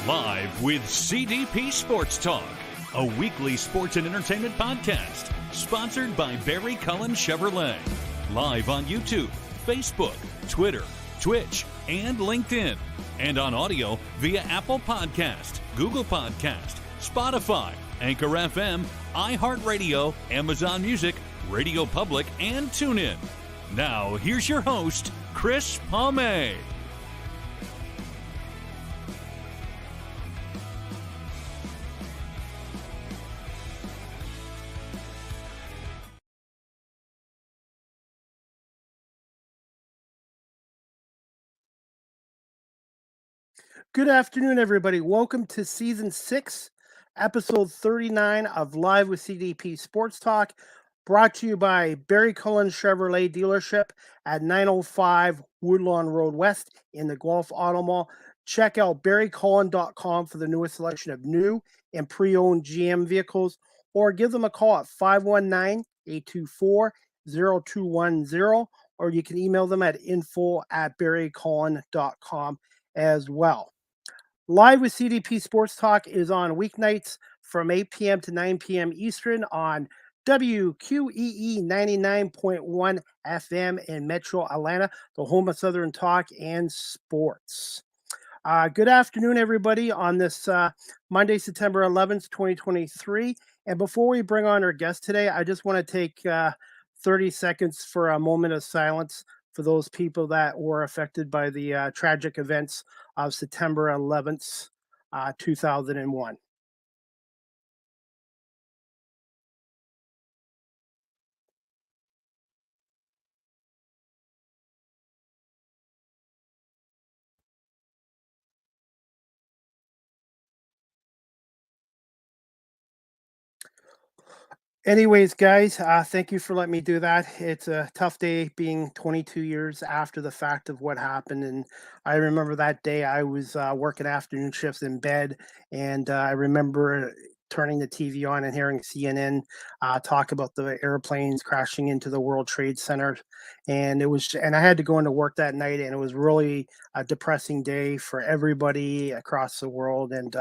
Live with CDP Sports Talk, a weekly sports and entertainment podcast sponsored by Barrie Cullen Chevrolet. Live on YouTube, Facebook, Twitter, Twitch, and LinkedIn. And on audio via Apple Podcast, Google Podcast, Spotify, Anchor FM, iHeartRadio, Amazon Music, Radio Public, and TuneIn. Now, here's your host, Chris Palme. Good afternoon, everybody. Welcome to Season 6, Episode 39 of Live with CDP Sports Talk, brought to you by Barrie Cullen Chevrolet Dealership at 905 Woodlawn Road West in the Guelph Auto Mall. Check out barriecullen.com for the newest selection of new and pre-owned GM vehicles, or give them a call at 519-824-0210, or you can email them at info@barriecullen.com as well. Live with CDP Sports Talk is on weeknights from 8 p.m. to 9 p.m. Eastern on WQEE 99.1 FM in Metro Atlanta, the home of Southern Talk and Sports. Good afternoon, everybody, on this Monday, September 11th, 2023. And before we bring on our guest today, I just want to take 30 seconds for a moment of silence for those people that were affected by the tragic events of September 11th, 2001. Anyways, guys, thank you for letting me do that. It's a tough day being 22 years after the fact of what happened. And I remember that day I was working afternoon shifts in bed. And I remember turning the TV on and hearing CNN talk about the airplanes crashing into the World Trade Center. And I had to go into work that night, and it was really a depressing day for everybody across the world. And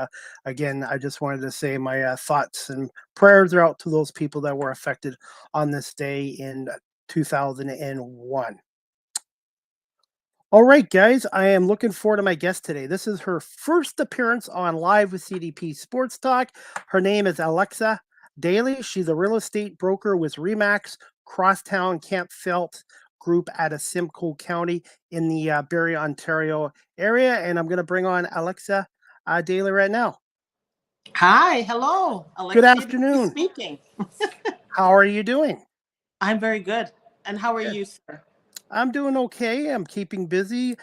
again, I just wanted to say my thoughts and prayers are out to those people that were affected on this day in 2001. All right, guys, I am looking forward to my guest today. This is her first appearance on Live with CDP Sports Talk. Her name is Alexia Daley. She's a real estate broker with Remax Crosstown Kempenfelt Group out of Simcoe Country in the Barrie, Ontario area. And I'm going to bring on Alexia Daley right now. Hi, hello. Alexia Good afternoon. Speaking. How are you doing? I'm very good. And how are you, sir? I'm doing okay. I'm keeping busy,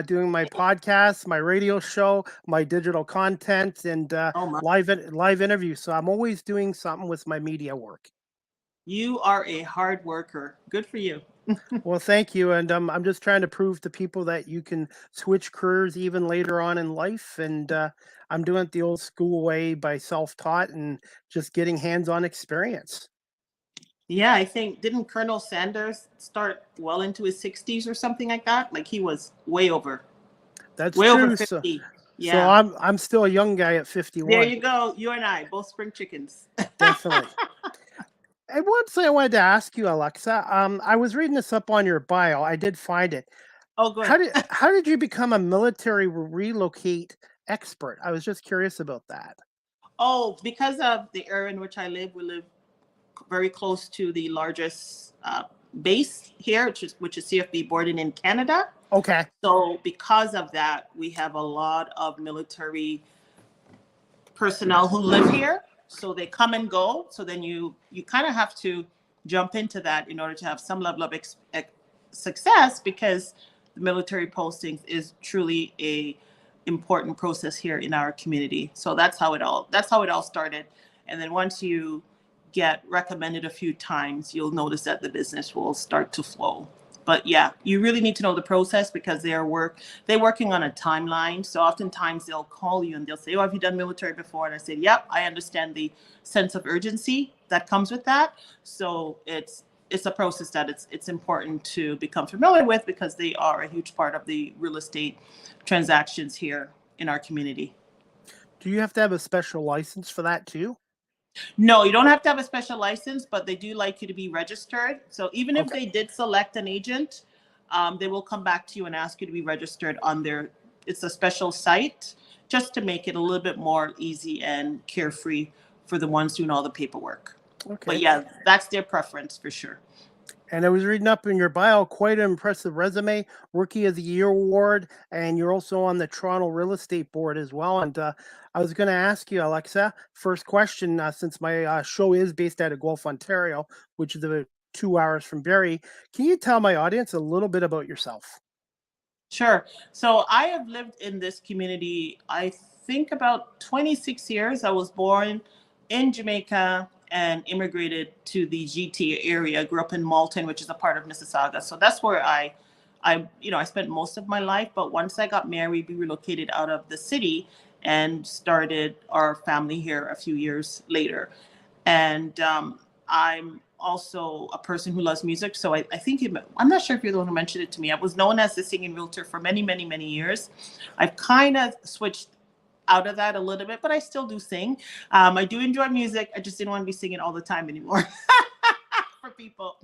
doing my podcast, my radio show, my digital content, and live interviews. So I'm always doing something with my media work. You are a hard worker. Good for you. Well, thank you. And I'm just trying to prove to people that you can switch careers even later on in life. And I'm doing it the old school way by self-taught and just getting hands-on experience. Yeah, I think, didn't Colonel Sanders start well into his 60s or something like that? Like he was way over. That's way true. Over 50. So, yeah. So I'm still a young guy at 51. There you go. You and I, both spring chickens. Definitely. And one thing I wanted to ask you, Alexia, I was reading this up on your bio. I did find it. Oh, good. How did you become a military relocate expert? I was just curious about that. Oh, because of the area in which I live, we live very close to the largest base here, which is CFB Borden in Canada. Okay. So because of that, we have a lot of military personnel who live here. So they come and go. So then you kind of have to jump into that in order to have some level of success, because the military postings is truly a important process here in our community. So that's how it all started. And then once you get recommended a few times, you'll notice that the business will start to flow. But yeah, you really need to know the process, because they're working on a timeline. So oftentimes they'll call you and they'll say, "Oh, have you done military before?" And I said, "Yep, I understand the sense of urgency that comes with that." So it's a process that it's important to become familiar with, because they are a huge part of the real estate transactions here in our community. Do you have to have a special license for that too? No, you don't have to have a special license, but they do like you to be registered. So even if Okay. they did select an agent, they will come back to you and ask you to be registered on their, it's a special site just to make it a little bit more easy and carefree for the ones doing all the paperwork. But Okay. yeah, that's their preference for sure. And I was reading up in your bio, quite an impressive resume, Rookie of the Year award, and you're also on the Toronto Real Estate Board as well. And I was going to ask you, Alexa, first question, since my show is based out of Guelph, Ontario, which is about 2 hours from Barrie, can you tell my audience a little bit about yourself? Sure. So I have lived in this community, I think about 26 years. I was born in Jamaica and immigrated to the GTA area. Grew up in Malton, which is a part of Mississauga. So that's where I spent most of my life. But once I got married, we relocated out of the city and started our family here a few years later. And I'm also a person who loves music. So I think I'm not sure if you're the one who mentioned it to me. I was known as the singing realtor for many, many, many years. I've kind of switched out of that a little bit, but I still do sing. I do enjoy music. I just didn't want to be singing all the time anymore for people.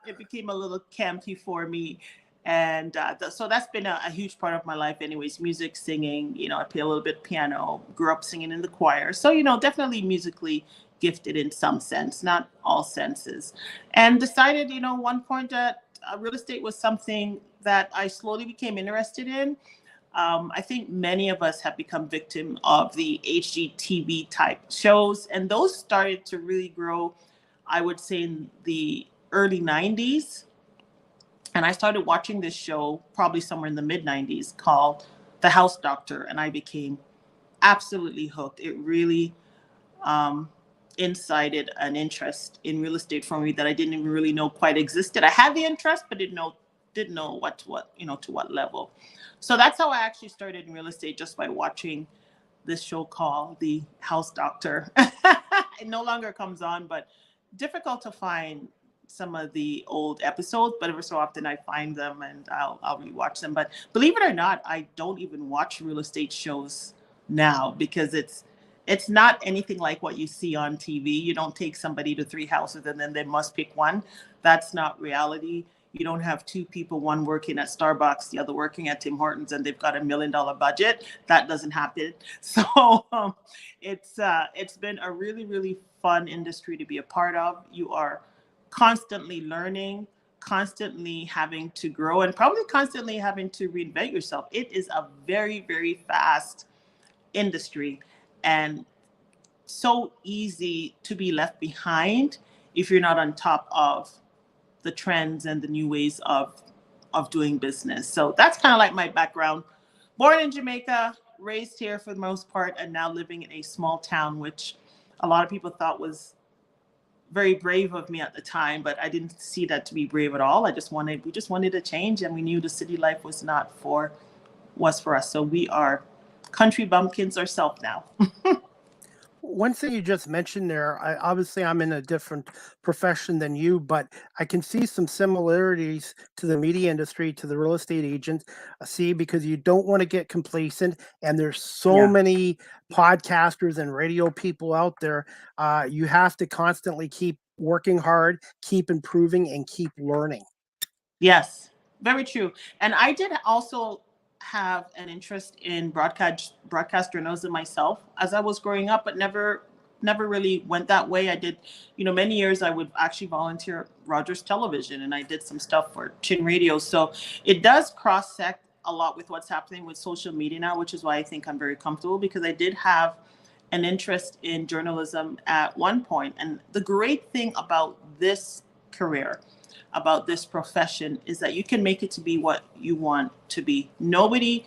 It became a little campy for me. And so that's been a huge part of my life anyways, music, singing, I play a little bit piano, grew up singing in the choir. So, definitely musically gifted in some sense, not all senses. And decided, one point that real estate was something that I slowly became interested in. I think many of us have become victim of the HGTV type shows, and those started to really grow, I would say, in the early 90s. And I started watching this show probably somewhere in the mid 90s called The House Doctor, and I became absolutely hooked. It really incited an interest in real estate for me that I didn't even really know quite existed. I had the interest, but didn't know what to what level. So that's how I actually started in real estate, just by watching this show called The House Doctor. It no longer comes on, but difficult to find some of the old episodes, but every so often I find them and I'll rewatch them. But believe it or not, I don't even watch real estate shows now because it's not anything like what you see on TV. You don't take somebody to 3 houses and then they must pick one. That's not reality. You don't have 2 people, one working at Starbucks, the other working at Tim Hortons, and they've got $1 million budget. That doesn't happen. So it's been a really, really fun industry to be a part of. You are constantly learning, constantly having to grow, and probably constantly having to reinvent yourself. It is a very, very fast industry and so easy to be left behind if you're not on top of the trends and the new ways of doing business. So that's kind of like my background. Born in Jamaica, raised here for the most part, and now living in a small town, which a lot of people thought was very brave of me at the time, but I didn't see that to be brave at all. We just wanted a change, and we knew the city life was for us. So we are country bumpkins ourselves now. One thing you just mentioned there, obviously I'm in a different profession than you, but I can see some similarities to the media industry, to the real estate agents. See, because you don't want to get complacent, and there's so Yeah. many podcasters and radio people out there. You have to constantly keep working hard, keep improving, and keep learning. Yes, very true. And I did also have an interest in broadcast journalism myself as I was growing up, but never really went that way. I did, many years I would actually volunteer at Rogers Television, and I did some stuff for Chin Radio. So it does cross-sect a lot with what's happening with social media now, which is why I think I'm very comfortable, because I did have an interest in journalism at one point. And the great thing about this career, about this profession, is that you can make it to be what you want to be. Nobody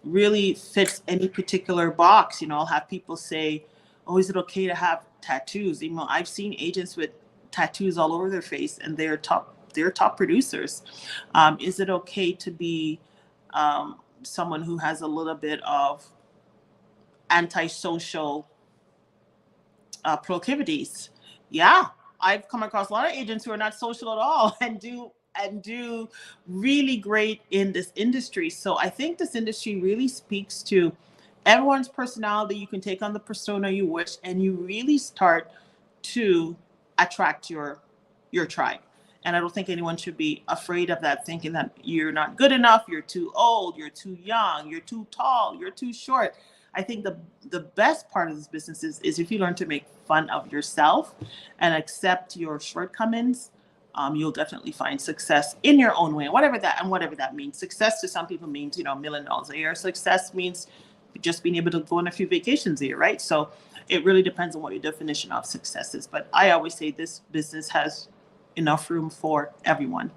really fits any particular box. I'll have people say, oh, is it okay to have tattoos? I've seen agents with tattoos all over their face, and they're top producers. Is it okay to be someone who has a little bit of antisocial proclivities? Yeah, I've come across a lot of agents who are not social at all and do really great in this industry. So I think this industry really speaks to everyone's personality. You can take on the persona you wish, and you really start to attract your tribe. And I don't think anyone should be afraid of that, thinking that you're not good enough, you're too old, you're too young, you're too tall, you're too short. I think the best part of this business is if you learn to make fun of yourself and accept your shortcomings, you'll definitely find success in your own way, whatever that means. Success to some people means, $1 million a year. Success means just being able to go on a few vacations a year, right? So it really depends on what your definition of success is. But I always say this business has enough room for everyone.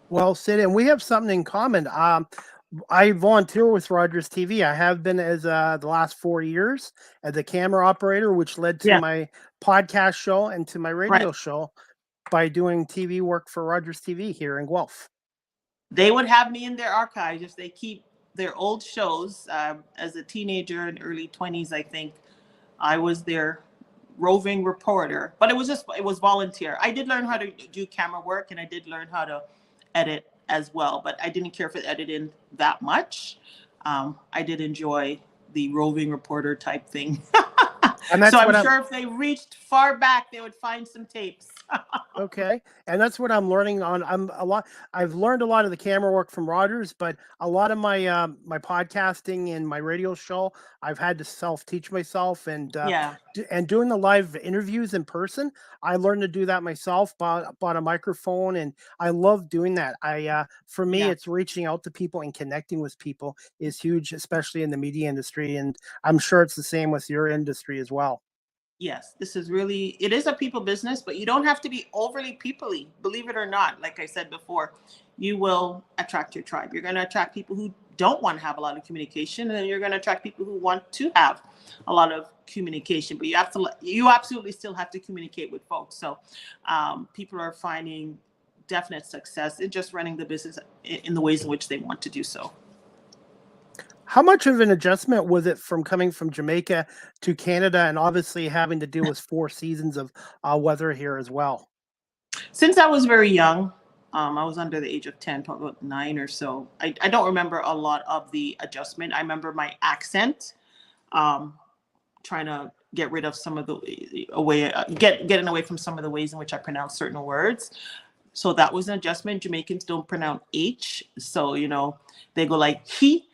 Well, Sid, and we have something in common. I volunteer with Rogers TV. I have been as the last 4 years as a camera operator, which led to my podcast show and to my radio show by doing TV work for Rogers TV here in Guelph. They would have me in their archives if they keep their old shows. As a teenager in early 20s, I think I was their roving reporter, but it was volunteer. I did learn how to do camera work, and I did learn how to edit as well, but I didn't care for the editing that much. I did enjoy the roving reporter type thing. And so I'm sure if they reached far back, they would find some tapes. Okay, and that's what I'm learning on. I've learned a lot of the camera work from Rogers, but a lot of my my podcasting and my radio show, I've had to self-teach myself, and doing the live interviews in person, I learned to do that myself. Bought a microphone, and I love doing that. For me, it's reaching out to people and connecting with people is huge, especially in the media industry, and I'm sure it's the same with your industry as well. Yes, it is a people business, but you don't have to be overly people-y, believe it or not. Like I said before, you will attract your tribe. You're going to attract people who don't want to have a lot of communication, and then you're going to attract people who want to have a lot of communication. But you absolutely still have to communicate with folks. So people are finding definite success in just running the business in the ways in which they want to do so. How much of an adjustment was it from coming from Jamaica to Canada, and obviously having to deal with 4 seasons of weather here as well? Since I was very young, I was under the age of 10, probably about 9 or so. I don't remember a lot of the adjustment. I remember my accent, trying to get rid of some of getting away from some of the ways in which I pronounce certain words. So that was an adjustment. Jamaicans don't pronounce H. So, they go like he.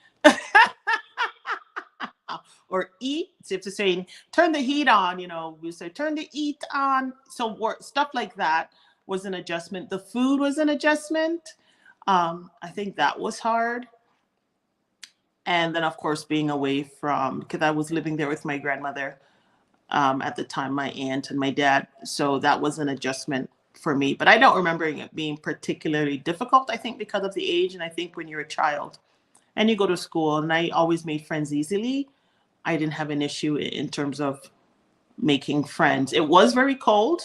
Or eat. So if they're saying turn the heat on, we say turn the heat on. So stuff like that was an adjustment. The food was an adjustment. I think that was hard. And then, of course, being away from, because I was living there with my grandmother at the time, my aunt and my dad. So that was an adjustment for me. But I don't remember it being particularly difficult, I think, because of the age. And I think when you're a child and you go to school, and I always made friends easily, I didn't have an issue in terms of making friends. It was very cold,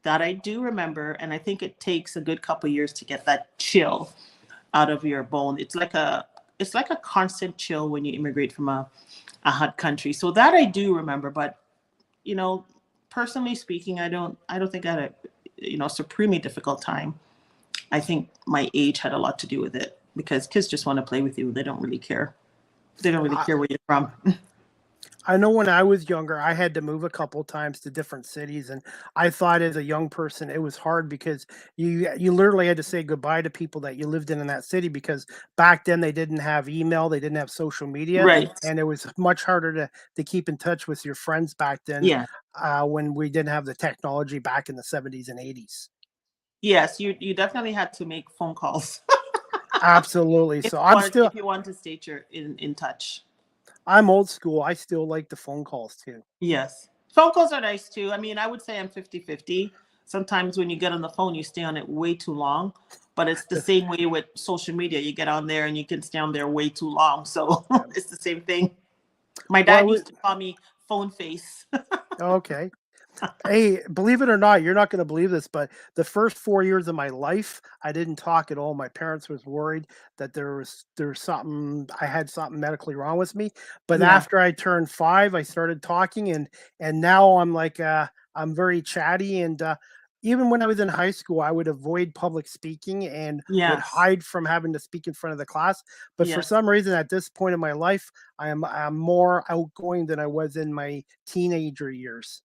that I do remember. And I think it takes a good couple of years to get that chill out of your bone. It's like a constant chill when you immigrate from a hot country. So that I do remember. But, personally speaking, I don't think I had a, supremely difficult time. I think my age had a lot to do with it, because kids just want to play with you. They don't really care. They don't really care where you're from. I know when I was younger, I had to move a couple times to different cities, and I thought as a young person it was hard because you literally had to say goodbye to people that you lived in that city, because back then they didn't have email, they didn't have social media, Right. And it was much harder to keep in touch with your friends back then. Yeah. When we didn't have the technology back in the 70s and 80s. Yes, you definitely had to make phone calls. Absolutely. if you want to stay in touch. I'm old school. I still like the phone calls too. Yes. Phone calls are nice too. I mean, I would say I'm 50-50. Sometimes when you get on the phone, you stay on it way too long, but it's the same way with social media. You get on there and you can stay on there way too long. So it's the same thing. My dad used to call me phone face. Okay. Hey, believe it or not, you're not going to believe this, but the first 4 years of my life, I didn't talk at all. My parents was worried that there was something, I had something medically wrong with me. But after I turned 5, I started talking, and now I'm like, I'm very chatty, and even when I was in high school, I would avoid public speaking and would Yes. hide from having to speak in front of the class. But for Yes. some reason, at this point in my life, I'm more outgoing than I was in my teenager years.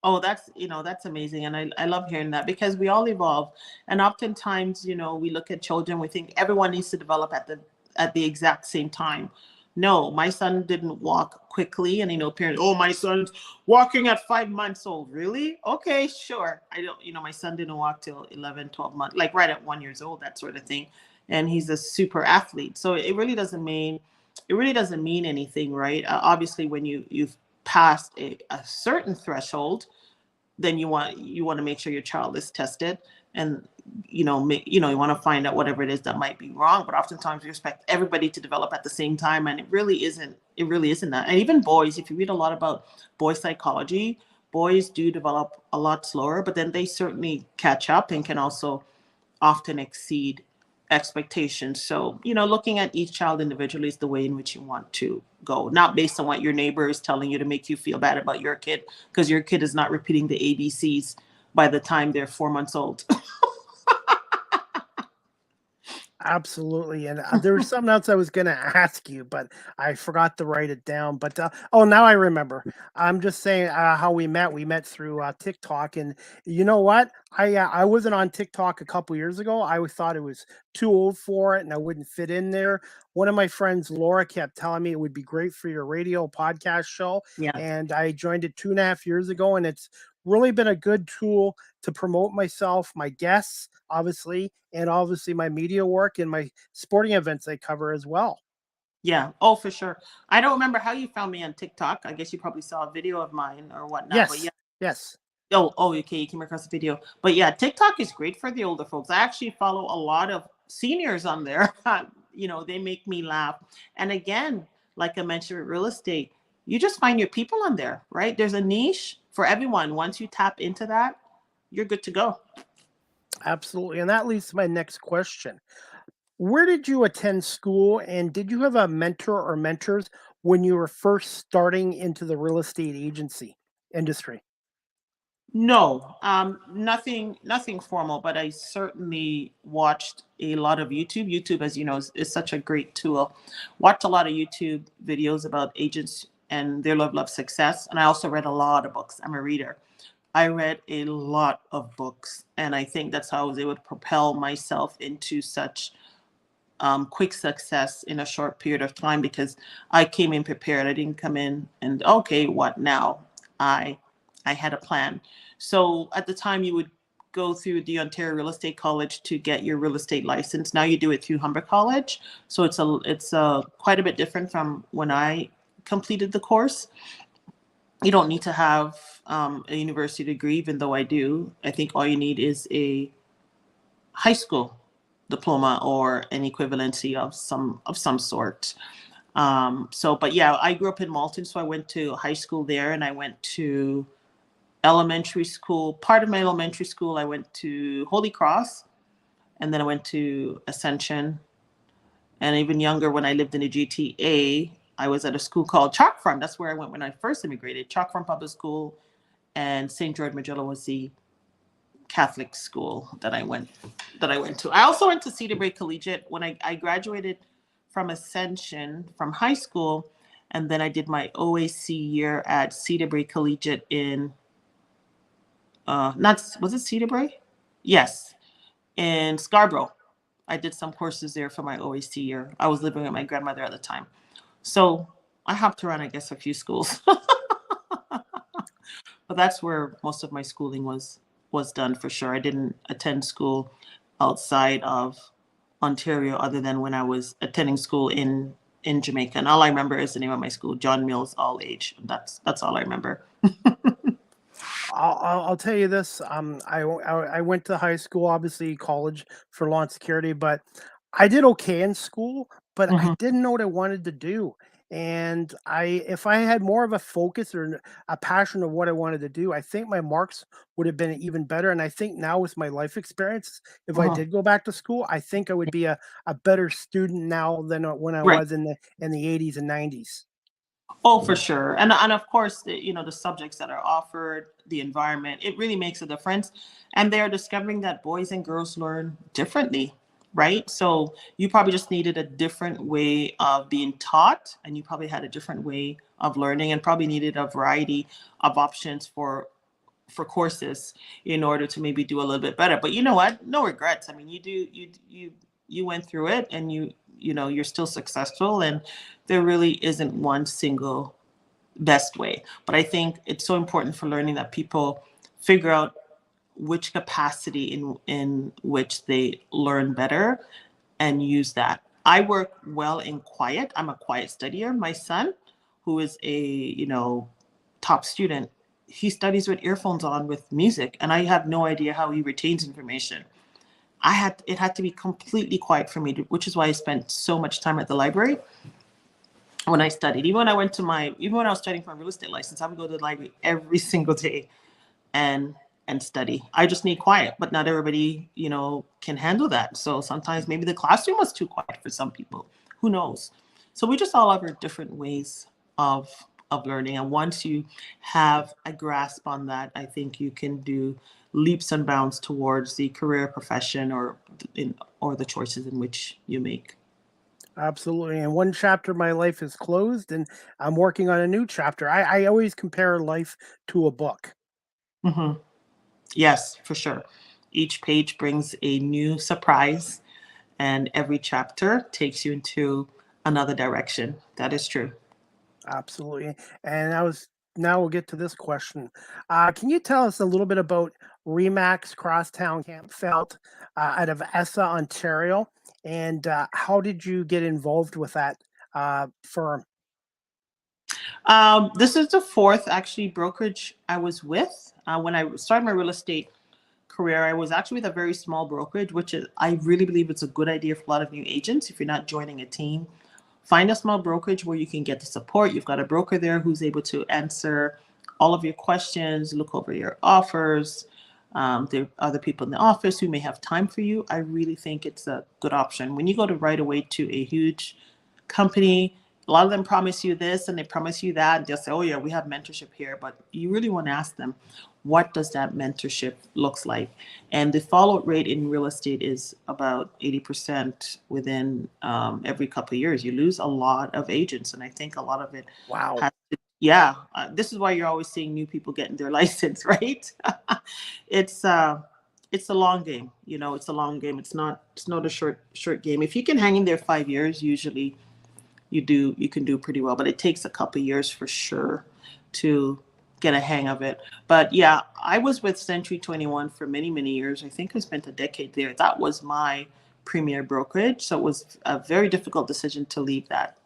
Oh, that's amazing. And I love hearing that because we all evolve. And oftentimes, we look at children, we think everyone needs to develop at the exact same time. No, my son didn't walk quickly. And parents, oh, my son's walking at 5 months old. Really? Okay, sure. I don't, my son didn't walk till 11, 12 months, like right at 1 year old, that sort of thing. And he's a super athlete. So it really doesn't mean anything, right? Obviously, when you've passed a certain threshold, then you want to make sure your child is tested, and you want to find out whatever it is that might be wrong. But oftentimes we expect everybody to develop at the same time, and it really isn't that. And even boys, if you read a lot about boy psychology, boys do develop a lot slower, but then they certainly catch up and can also often exceed expectations. So, looking at each child individually is the way in which you want to go, not based on what your neighbor is telling you to make you feel bad about your kid, because your kid is not repeating the ABCs by the time they're 4 months old. Absolutely. And there was something else I was going to ask you, but I forgot to write it down. But oh, now I remember. I'm just saying how we met. We met through TikTok, and you know what? I wasn't on TikTok a couple years ago. I always thought it was too old for it, and I wouldn't fit in there. One of my friends, Laura, kept telling me it would be great for your radio podcast show, Yeah. and I joined it 2.5 years ago, and it's really been a good tool to promote myself, my guests, obviously, and obviously my media work and my sporting events I cover as well. Yeah. Oh, for sure. I don't remember how you found me on TikTok. I guess you probably saw a video of mine or whatnot, but yeah. Yes, yes, Oh, okay. You came across the video, but yeah, TikTok is great for the older folks. I actually follow a lot of seniors on there. They make me laugh. And again, like I mentioned with real estate, you just find your people on there, right? There's a niche for everyone. Once you tap into that, you're good to go. absolutely. And that leads to my next question. Where did you attend school, and did you have a mentor or mentors when you were first starting into the real estate agency industry? No, nothing formal, but I certainly watched a lot of YouTube. YouTube, as you know, is such a great tool. Watched a lot of YouTube videos about agents and their level of success. And I also read a lot of books. I'm a reader. I read a lot of books, and I think that's how I was able to propel myself into such quick success in a short period of time, because I came in prepared. I didn't come in and okay, what now? I I had a plan. So at the time, you would go through the Ontario Real Estate College to get your real estate license. Now you do it through Humber College, so it's quite a bit different from when I completed the course. You don't need to have a university degree, even though I do. I think all you need is a high school diploma or an equivalency of some sort. But yeah, I grew up in Malton, so I went to high school there, and I went to elementary school. Part of my elementary school, I went to Holy Cross, and then I went to Ascension. And even younger, when I lived in the GTA, I was at a school called Chalk Farm. That's where I went when I first immigrated. Chalk Farm Public School, and St. George Magilla was the Catholic school that I went to. I also went to Cedar Brae Collegiate when I graduated from Ascension from high school, and then I did my OAC year at Cedar Brae Collegiate in not was it Cedar Brae? Yes, in Scarborough. I did some courses there for my OAC year. I was living with my grandmother at the time, so I hopped around, I guess, a few schools. But that's where most of my schooling was done for sure. I didn't attend school outside of Ontario other than when I was attending school in Jamaica. And all I remember is the name of my school, John Mills All Age. That's all I remember. I'll tell you this. I went to high school, obviously college for law and security, but I did okay in school, but I Mhm. didn't know what I wanted to do. And if I had more of a focus or a passion of what I wanted to do, I think my marks would have been even better. And I think now with my life experience, if I Mhm. did go back to school, I think I would be a better student now than when I Right. was in the 80s and 90s. Oh, for sure. And of course, the subjects that are offered, the environment, it really makes a difference. And they're discovering that boys and girls learn differently, right? So you probably just needed a different way of being taught, and you probably had a different way of learning, and probably needed a variety of options for courses in order to maybe do a little bit better. But you know what? No regrets. I mean, you went through it, and you're still successful, and there really isn't one single best way. But I think it's so important for learning that people figure out which capacity in which they learn better and use that. I work well in quiet. I'm a quiet studier. My son, who is a, top student, he studies with earphones on with music, and I have no idea how he retains information. It had to be completely quiet for me, which is why I spent so much time at the library when I studied. Even when I was studying for my real estate license, I would go to the library every single day and study. I just need quiet, but not everybody, can handle that. So sometimes maybe the classroom was too quiet for some people. Who knows? So we just all have our different ways of learning. And once you have a grasp on that, I think you can do leaps and bounds towards the career, profession, or the choices in which you make. Absolutely. And one chapter of my life is closed, and I'm working on a new chapter. I always compare life to a book. Hmm. Yes, for sure. Each page brings a new surprise, and every chapter takes you into another direction. That is true. Absolutely. And now we'll get to this question. Can you tell us a little bit about Remax Crosstown Kempenfelt out of Essa, Ontario? And how did you get involved with that firm? This is the fourth actually brokerage I was with. When I started my real estate career, I was actually with a very small brokerage, which is, I really believe it's a good idea for a lot of new agents. If you're not joining a team, find a small brokerage where you can get the support. You've got a broker there who's able to answer all of your questions, look over your offers. There are other people in the office who may have time for you. I really think it's a good option. When you go to right away to a huge company, a lot of them promise you this and they promise you that. And they'll say, oh yeah, we have mentorship here. But you really want to ask them, what does that mentorship looks like? And the follow rate in real estate is about 80% within every couple of years. You lose a lot of agents. And I think a lot of it Wow. has to, yeah, this is why you're always seeing new people getting their license, right? it's it's a long game. It's a long game. It's not a short game. If you can hang in there 5 years, usually you can do pretty well, but it takes a couple of years for sure to get a hang of it. But yeah, I was with Century 21 for many years. I think I spent a decade there. That was my premier brokerage, so it was a very difficult decision to leave that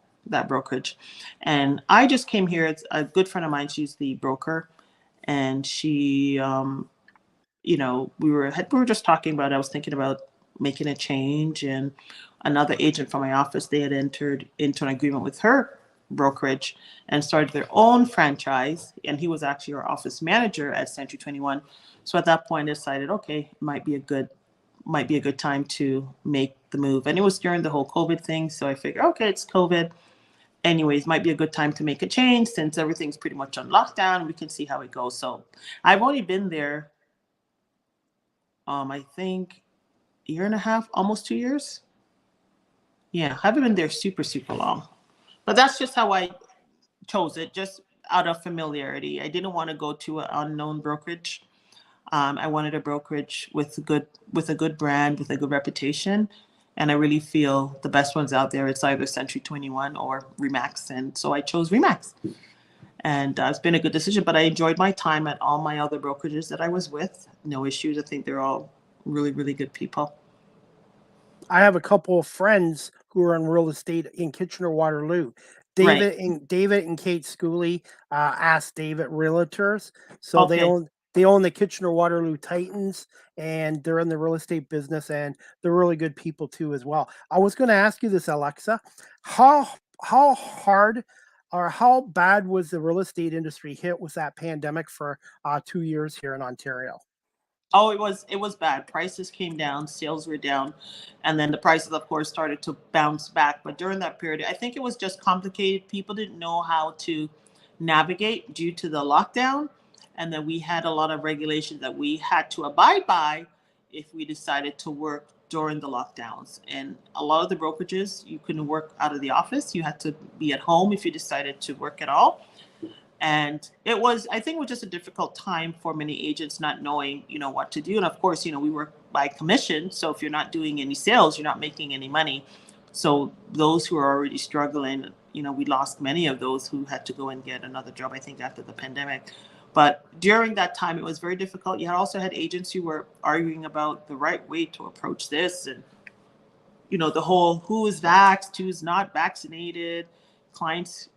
brokerage. And I just came here. It's a good friend of mine, she's the broker, and she we were just talking about, I was thinking about making a change, and another agent from my office, they had entered into an agreement with her brokerage and started their own franchise, and he was actually our office manager at Century 21. So at that point I decided, okay, it might be a good time to make the move. And it was during the whole COVID thing, so I figured, okay, it's COVID anyways, might be a good time to make a change since everything's pretty much on lockdown. We can see how it goes. So I've only been there I think a year and a half, almost 2 years. Yeah, I haven't been there super long. But that's just how I chose it, just out of familiarity. I didn't want to go to an unknown brokerage. I wanted a brokerage with a good brand, with a good reputation. And I really feel the best ones out there, it's either Century 21 or Remax. And so I chose Remax. And it's been a good decision, but I enjoyed my time at all my other brokerages that I was with. No issues. I think they're all really good people. I have a couple of friends who are in real estate in Kitchener Waterloo. Right. David and Kate Schooley, asked David Realtors. So Okay. they own the Kitchener Waterloo Titans, and they're in the real estate business, and they're really good people too as well. I was going to ask you this, Alexa, how how hard or how bad was the real estate industry hit with that pandemic for 2 years here in Ontario? Oh, it was bad. Prices came down, sales were down, and then the prices, of course, started to bounce back. But during that period, I think it was just complicated. People didn't know how to navigate due to the lockdown, and then we had a lot of regulations that we had to abide by if we decided to work during the lockdowns. And a lot of the brokerages, you couldn't work out of the office. You had to be at home if you decided to work at all. And I think it was just a difficult time for many agents not knowing, what to do. And of course, we work by commission. So if you're not doing any sales, you're not making any money. So those who are already struggling, we lost many of those who had to go and get another job, I think, after the pandemic. But during that time, it was very difficult. You also had agents who were arguing about the right way to approach this. And, the whole who is vaxxed, who's not vaccinated. Clients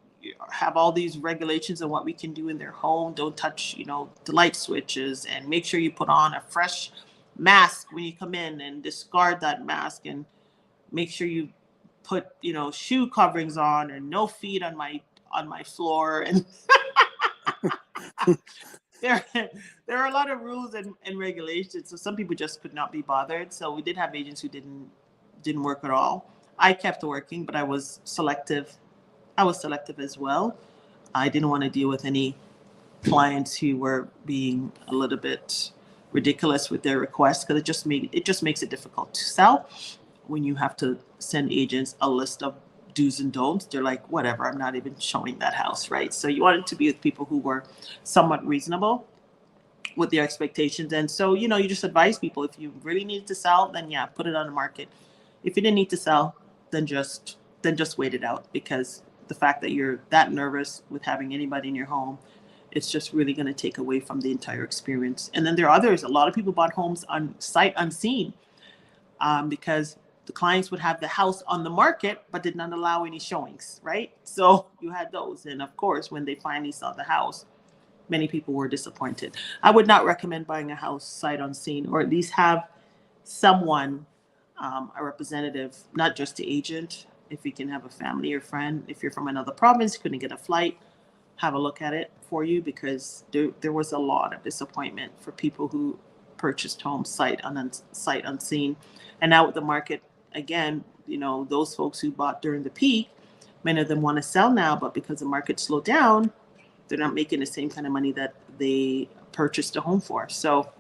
have all these regulations on what we can do in their home. Don't touch, the light switches, and make sure you put on a fresh mask when you come in, and discard that mask, and make sure you put, shoe coverings on, and no feet on my floor. And there are a lot of rules and regulations. So some people just could not be bothered. So we did have agents who didn't work at all. I kept working, but I was selective as well. I didn't want to deal with any clients who were being a little bit ridiculous with their requests, because it just makes it difficult to sell when you have to send agents a list of do's and don'ts. They're like, whatever, I'm not even showing that house, right? So you wanted to be with people who were somewhat reasonable with their expectations. And so, you just advise people, if you really need to sell, then yeah, put it on the market. If you didn't need to sell, then just wait it out, because the fact that you're that nervous with having anybody in your home, it's just really going to take away from the entire experience. And then there are others. A lot of people bought homes on sight unseen, because the clients would have the house on the market, but did not allow any showings, right? So you had those. And of course, when they finally saw the house, many people were disappointed. I would not recommend buying a house sight unseen, or at least have someone, a representative, not just the agent. If you can have a family or friend, if you're from another province, couldn't get a flight, have a look at it for you, because there was a lot of disappointment for people who purchased homes sight unseen. And now with the market, again, those folks who bought during the peak, many of them want to sell now, but because the market slowed down, they're not making the same kind of money that they purchased a home for. So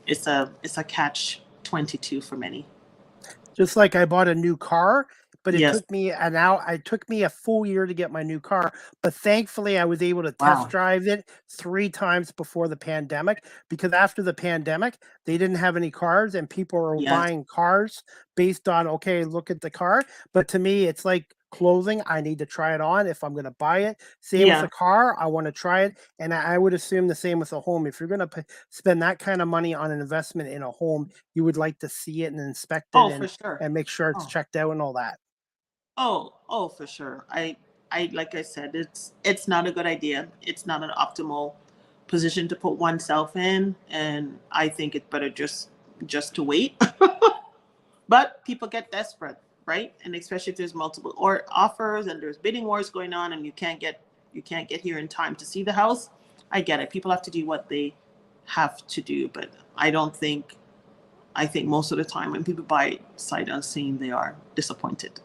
it's a catch 22 for many. Just like I bought a new car, but it Yes. took me a full year to get my new car. But thankfully, I was able to Wow. test drive it 3 times before the pandemic, because after the pandemic, they didn't have any cars, and people were Yes. buying cars based on, okay, look at the car. But to me, it's like clothing. I need to try it on if I'm going to buy it. Same with Yeah. a car. I want to try it. And I would assume the same with a home. If you're going to spend that kind of money on an investment in a home, you would like to see it and inspect it, Oh, for sure. and make sure it's Oh. checked out and all that. Oh, for sure. I like I said, it's not a good idea. It's not an optimal position to put oneself in, and I think it's better just to wait. But people get desperate, right? And especially if there's multiple or offers and there's bidding wars going on, and you can't get here in time to see the house. I get it. People have to do what they have to do, but I think most of the time when people buy sight unseen, they are disappointed.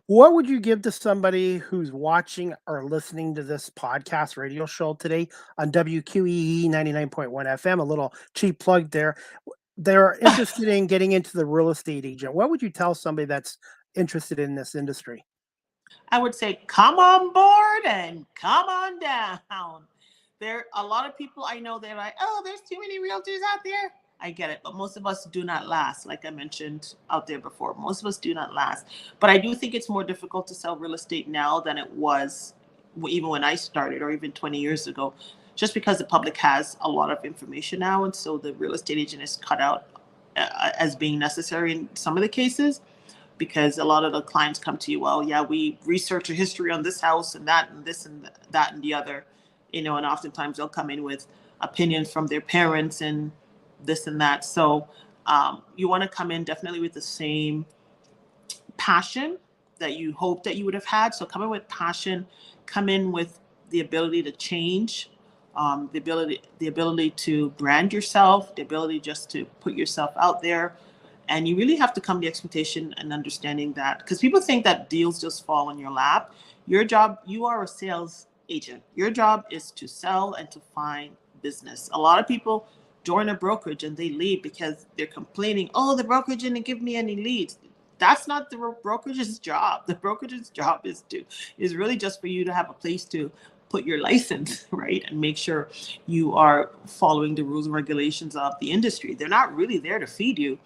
What would you give to somebody who's watching or listening to this podcast radio show today on WQEE 99.1 FM? A little cheap plug there. They're interested in getting into the real estate agent. What would you tell somebody that's interested in this industry? I would say, come on board and come on down. There are a lot of people I know, they're like, oh, there's too many realtors out there. I get it, but most of us do not last. Like I mentioned out there before, most of us do not last. But I do think it's more difficult to sell real estate now than it was even when I started, or even 20 years ago, just because the public has a lot of information now. And so the real estate agent is cut out as being necessary in some of the cases, because a lot of the clients come to you, well, yeah, we research a history on this house and that and this and that and the other, and oftentimes they'll come in with opinions from their parents and this and that. So you want to come in definitely with the same passion that you hope that you would have had. So come in with passion, come in with the ability to change the ability to brand yourself, the ability just to put yourself out there. And you really have to come to the expectation and understanding that, because people think that deals just fall in your lap. Your job, you are a sales agent. Your job is to sell and to find business. A lot of people join a brokerage and they leave because they're complaining, oh, the brokerage didn't give me any leads. That's not the brokerage's job. The brokerage's job is really just for you to have a place to put your license, right? And make sure you are following the rules and regulations of the industry. They're not really there to feed you.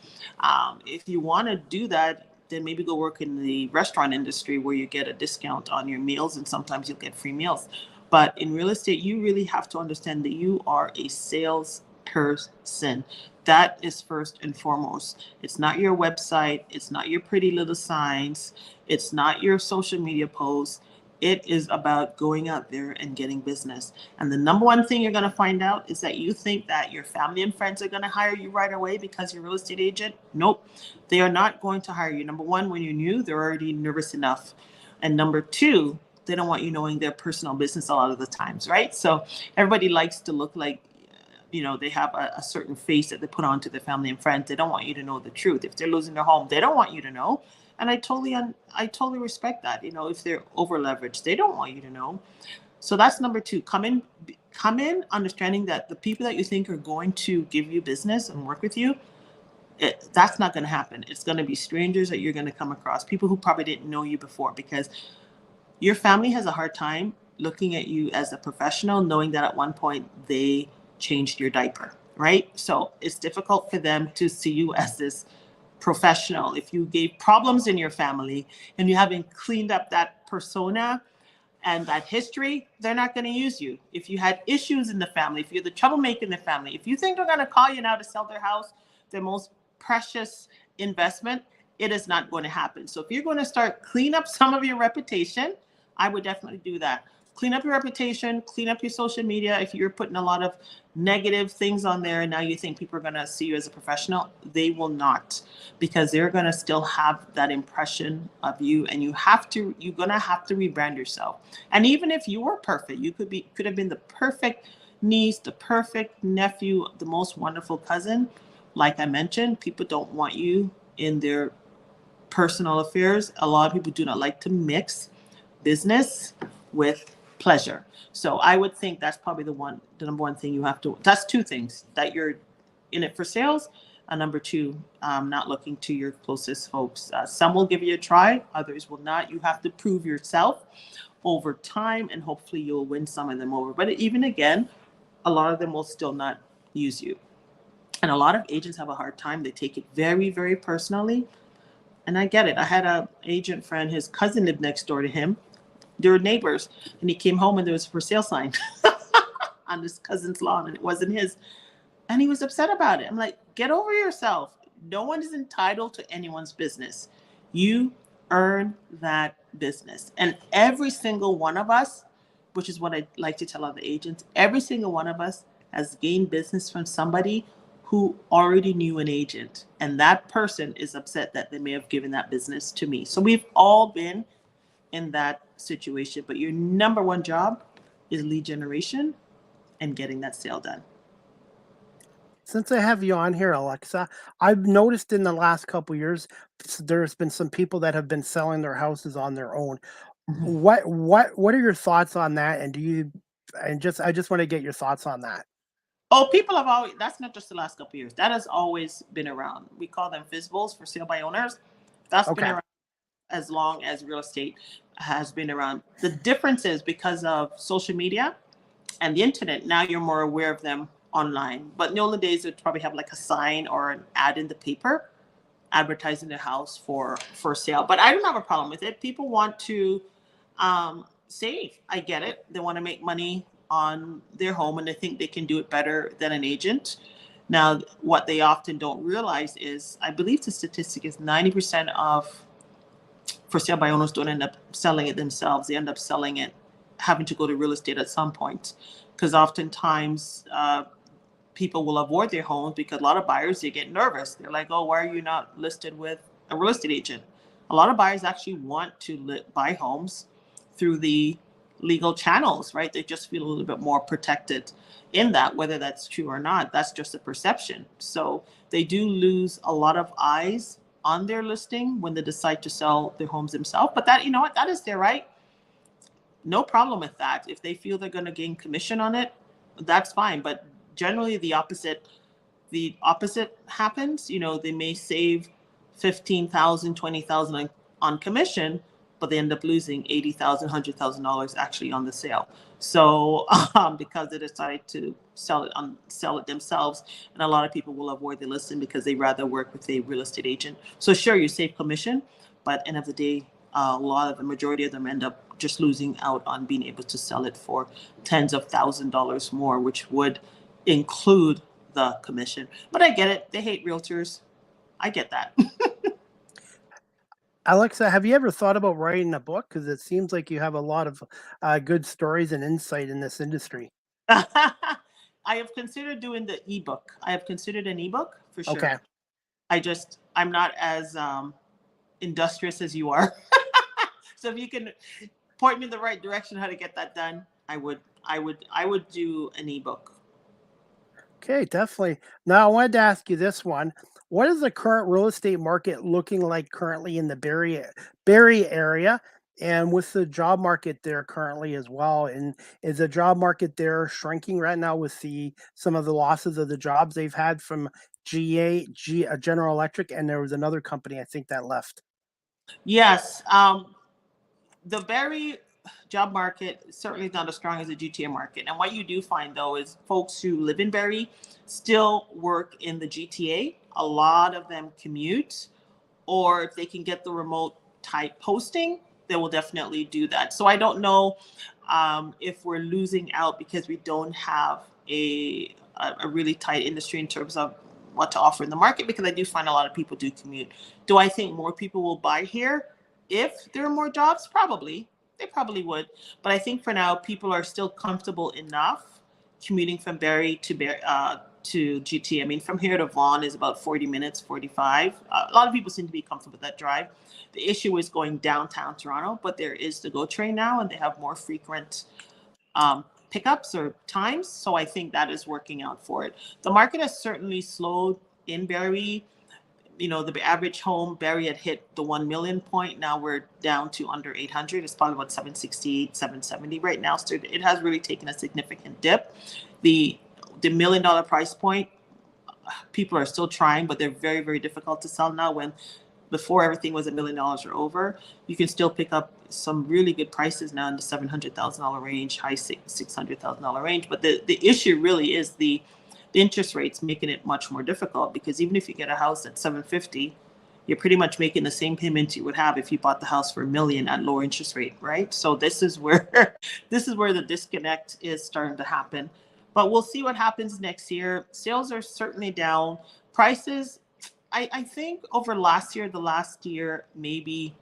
If you want to do that, then maybe go work in the restaurant industry where you get a discount on your meals and sometimes you'll get free meals. But in real estate, you really have to understand that you are a sales person. That is first and foremost. It's not your website. It's not your pretty little signs. It's not your social media posts. It is about going out there and getting business. And the number one thing you're going to find out is that you think that your family and friends are going to hire you right away because you're a real estate agent. Nope. They are not going to hire you. Number one, when you're new, they're already nervous enough. And number two, they don't want you knowing their personal business a lot of the times, right? So everybody likes to look like, they have a certain face that they put on to their family and friends. They don't want you to know the truth. If they're losing their home, they don't want you to know. And I totally respect that. If they're over leveraged, they don't want you to know. So that's number two. Come in understanding that the people that you think are going to give you business and work with you, that's not going to happen. It's going to be strangers that you're going to come across, people who probably didn't know you before, because your family has a hard time looking at you as a professional, knowing that at one point they changed your diaper, right? So it's difficult for them to see you as this professional. If you gave problems in your family and you haven't cleaned up that persona and that history, they're not going to use you. If you had issues in the family, if you're the troublemaker in the family, if you think they're going to call you now to sell their house, their most precious investment, it is not going to happen. So if you're going to start clean up some of your reputation, I would definitely do that. Clean up your reputation, clean up your social media. If you're putting a lot of negative things on there and now you think people are going to see you as a professional, they will not, because they're going to still have that impression of you, and you're going to have to rebrand yourself. And even if you were perfect, you could have been the perfect niece, the perfect nephew, the most wonderful cousin. Like I mentioned, people don't want you in their personal affairs. A lot of people do not like to mix business with pleasure. So I would think that's probably the number one thing you have to, that's two things, that you're in it for sales. And number two, not looking to your closest folks. Some will give you a try, others will not. You have to prove yourself over time, and hopefully you'll win some of them over. But even again, a lot of them will still not use you. And a lot of agents have a hard time. They take it very, very personally. And I get it. I had an agent friend, his cousin lived next door to him. They were neighbors, and he came home and there was a for sale sign on his cousin's lawn, and it wasn't his. And he was upset about it. I'm like, get over yourself. No one is entitled to anyone's business. You earn that business. And every single one of us, which is what I like to tell other agents, every single one of us has gained business from somebody who already knew an agent. And that person is upset that they may have given that business to me. So we've all been in that situation, but your number one job is lead generation and getting that sale done. Since I have you on here, Alexa, I've noticed in the last couple of years, there's been some people that have been selling their houses on their own. Mm-hmm. What are your thoughts on that? And I just want to get your thoughts on that. Oh, people have always, that's not just the last couple of years. That has always been around. We call them FSBOs, for sale by owners. That's been around as long as real estate has been around. The difference is because of social media and the internet, now you're more aware of them online. But in the olden days, they'd probably have like a sign or an ad in the paper advertising the house for sale. But I don't have a problem with it. People want to save. I get it. They want to make money on their home, and they think they can do it better than an agent. Now, what they often don't realize is, I believe the statistic is 90% of for sale by owners don't end up selling it themselves. They end up selling it, having to go to real estate at some point, because oftentimes people will avoid their homes because a lot of buyers, they get nervous. They're like, oh, why are you not listed with a real estate agent? A lot of buyers actually want to buy homes through the legal channels, right? They just feel a little bit more protected in that. Whether that's true or not, that's just a perception. So they do lose a lot of eyes on their listing when they decide to sell their homes themselves. But that, you know what, that is their right. No problem with that. If they feel they're going to gain commission on it, that's fine. But generally the opposite happens. You know, they may save 15,000, 20,000 on commission, but they end up losing 80,000, $100,000 actually on the sale. So because they decided to sell it themselves, and a lot of people will avoid the listing because they rather work with a real estate agent. So sure, you save commission, but end of the day, the majority of them end up just losing out on being able to sell it for tens of $1,000s more, which would include the commission. But I get it. They hate realtors. I get that. Alexa, have you ever thought about writing a book? Because it seems like you have a lot of good stories and insight in this industry. I have considered doing the ebook. I have considered an ebook for sure. Okay. I'm not as industrious as you are. So if you can point me in the right direction how to get that done, I would do an ebook. Okay, definitely. Now, I wanted to ask you this one. What is the current real estate market looking like currently in the Barrie area, and with the job market there currently as well? And is the job market there shrinking right now with some of the losses of the jobs they've had from General Electric, and there was another company I think that left? Yes. The Barrie job market certainly is not as strong as the GTA market. And what you do find, though, is folks who live in Barrie still work in the GTA. A lot of them commute, or if they can get the remote type posting, they will definitely do that. So I don't know if we're losing out because we don't have a really tight industry in terms of what to offer in the market, because I do find a lot of people do commute. Do I think more people will buy here if there are more jobs? Probably. They probably would. But I think for now, people are still comfortable enough commuting from Barrie to GTA. I mean, from here to Vaughan is about 40 minutes, 45. A lot of people seem to be comfortable with that drive. The issue is going downtown Toronto, but there is the GO train now, and they have more frequent pickups or times. So I think that is working out for it. The market has certainly slowed in Barrie. You know, the average home, Barrie had hit the 1 million point. Now we're down to under 800. It's probably about 768, 770 right now. So it has really taken a significant dip. The $1 million price point, people are still trying, but they're very, very difficult to sell now. When before everything was $1 million or over, you can still pick up some really good prices now in the $700,000 range, high $600,000 range. But the issue really is the interest rates, making it much more difficult, because even if you get a house at 750, you're pretty much making the same payment you would have if you bought the house for $1 million at lower interest rate, right? So this is where the disconnect is starting to happen. But we'll see what happens next year. Sales are certainly down. Prices, I think over the last year maybe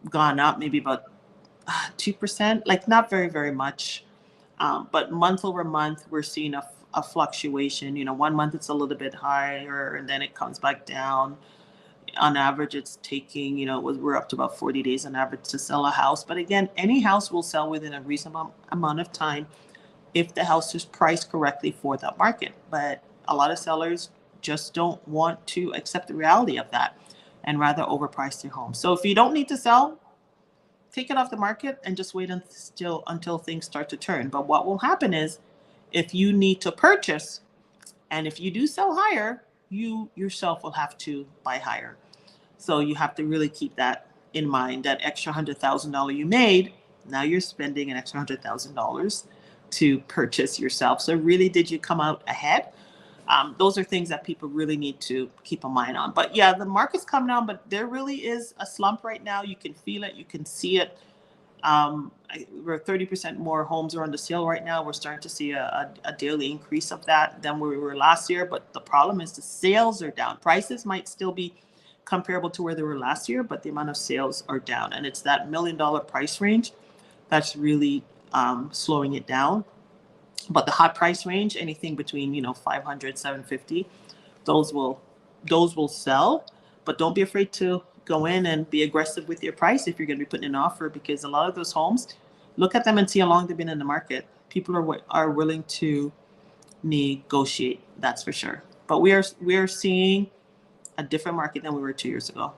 gone up, maybe about 2%, like not very, very much. But month over month, we're seeing a fluctuation. You know, 1 month it's a little bit higher and then it comes back down. On average, it's taking, we're up to about 40 days on average to sell a house. But again, any house will sell within a reasonable amount of time if the house is priced correctly for that market. But a lot of sellers just don't want to accept the reality of that and rather overprice their home. So if you don't need to sell, take it off the market and just wait until things start to turn. But what will happen is, if you need to purchase, and if you do sell higher, you yourself will have to buy higher. So you have to really keep that in mind. That extra $100,000 you made, now you're spending an extra $100,000 to purchase yourself. So really, did you come out ahead? Those are things that people really need to keep a mind on. But yeah, the market's come down, but there really is a slump right now. You can feel it. You can see it. We're 30% more homes are on the sale right now. We're starting to see a daily increase of that than where we were last year. But the problem is the sales are down. Prices might still be comparable to where they were last year, but the amount of sales are down. And it's that $1 million price range that's really slowing it down. But the hot price range, anything between 500, 750, those will sell. But don't be afraid to go in and be aggressive with your price if you're going to be putting an offer, because a lot of those homes, look at them and see how long they've been in the market. People are willing to negotiate, that's for sure. But we are seeing a different market than we were 2 years ago.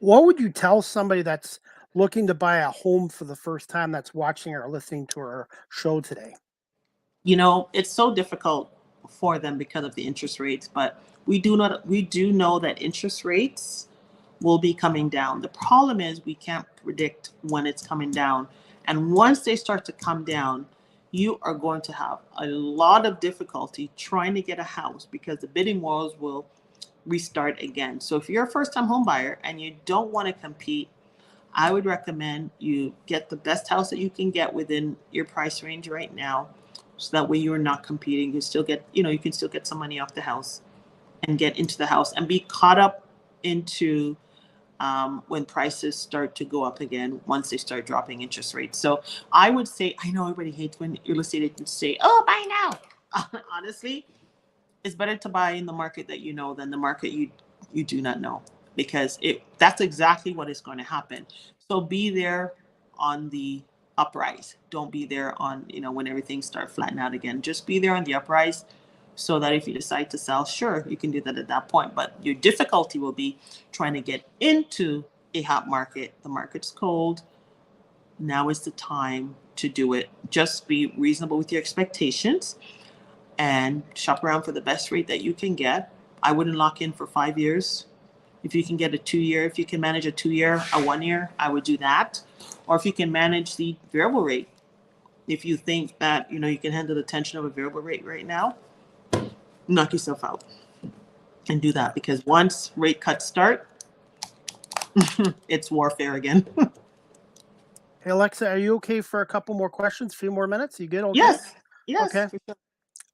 What would you tell somebody that's looking to buy a home for the first time that's watching or listening to our show today? You know, it's so difficult for them because of the interest rates, but we do know that interest rates will be coming down. The problem is we can't predict when it's coming down. And once they start to come down, you are going to have a lot of difficulty trying to get a house because the bidding wars will restart again. So if you're a first-time home buyer and you don't want to compete, I would recommend you get the best house that you can get within your price range right now. So that way you're not competing. You still get, you can still get some money off the house and get into the house and be caught up into when prices start to go up again once they start dropping interest rates. So I would say, I know everybody hates when real estate agents say, oh, buy now. Honestly, it's better to buy in the market that you know than the market you do not know, because that's exactly what is going to happen. So be there on the uprise. Don't be there on, when everything starts flattening out again. Just be there on the uprise so that if you decide to sell, sure, you can do that at that point. But your difficulty will be trying to get into a hot market. The market's cold. Now is the time to do it. Just be reasonable with your expectations and shop around for the best rate that you can get. I wouldn't lock in for 5 years. If you can get a 2-year, if you can manage a 2-year, a 1 year, I would do that. Or if you can manage the variable rate, if you think that, you can handle the tension of a variable rate right now, knock yourself out and do that, because once rate cuts start, it's warfare again. Hey, Alexa, are you okay for a couple more questions? A few more minutes? You good? Okay? Yes. Okay. For sure.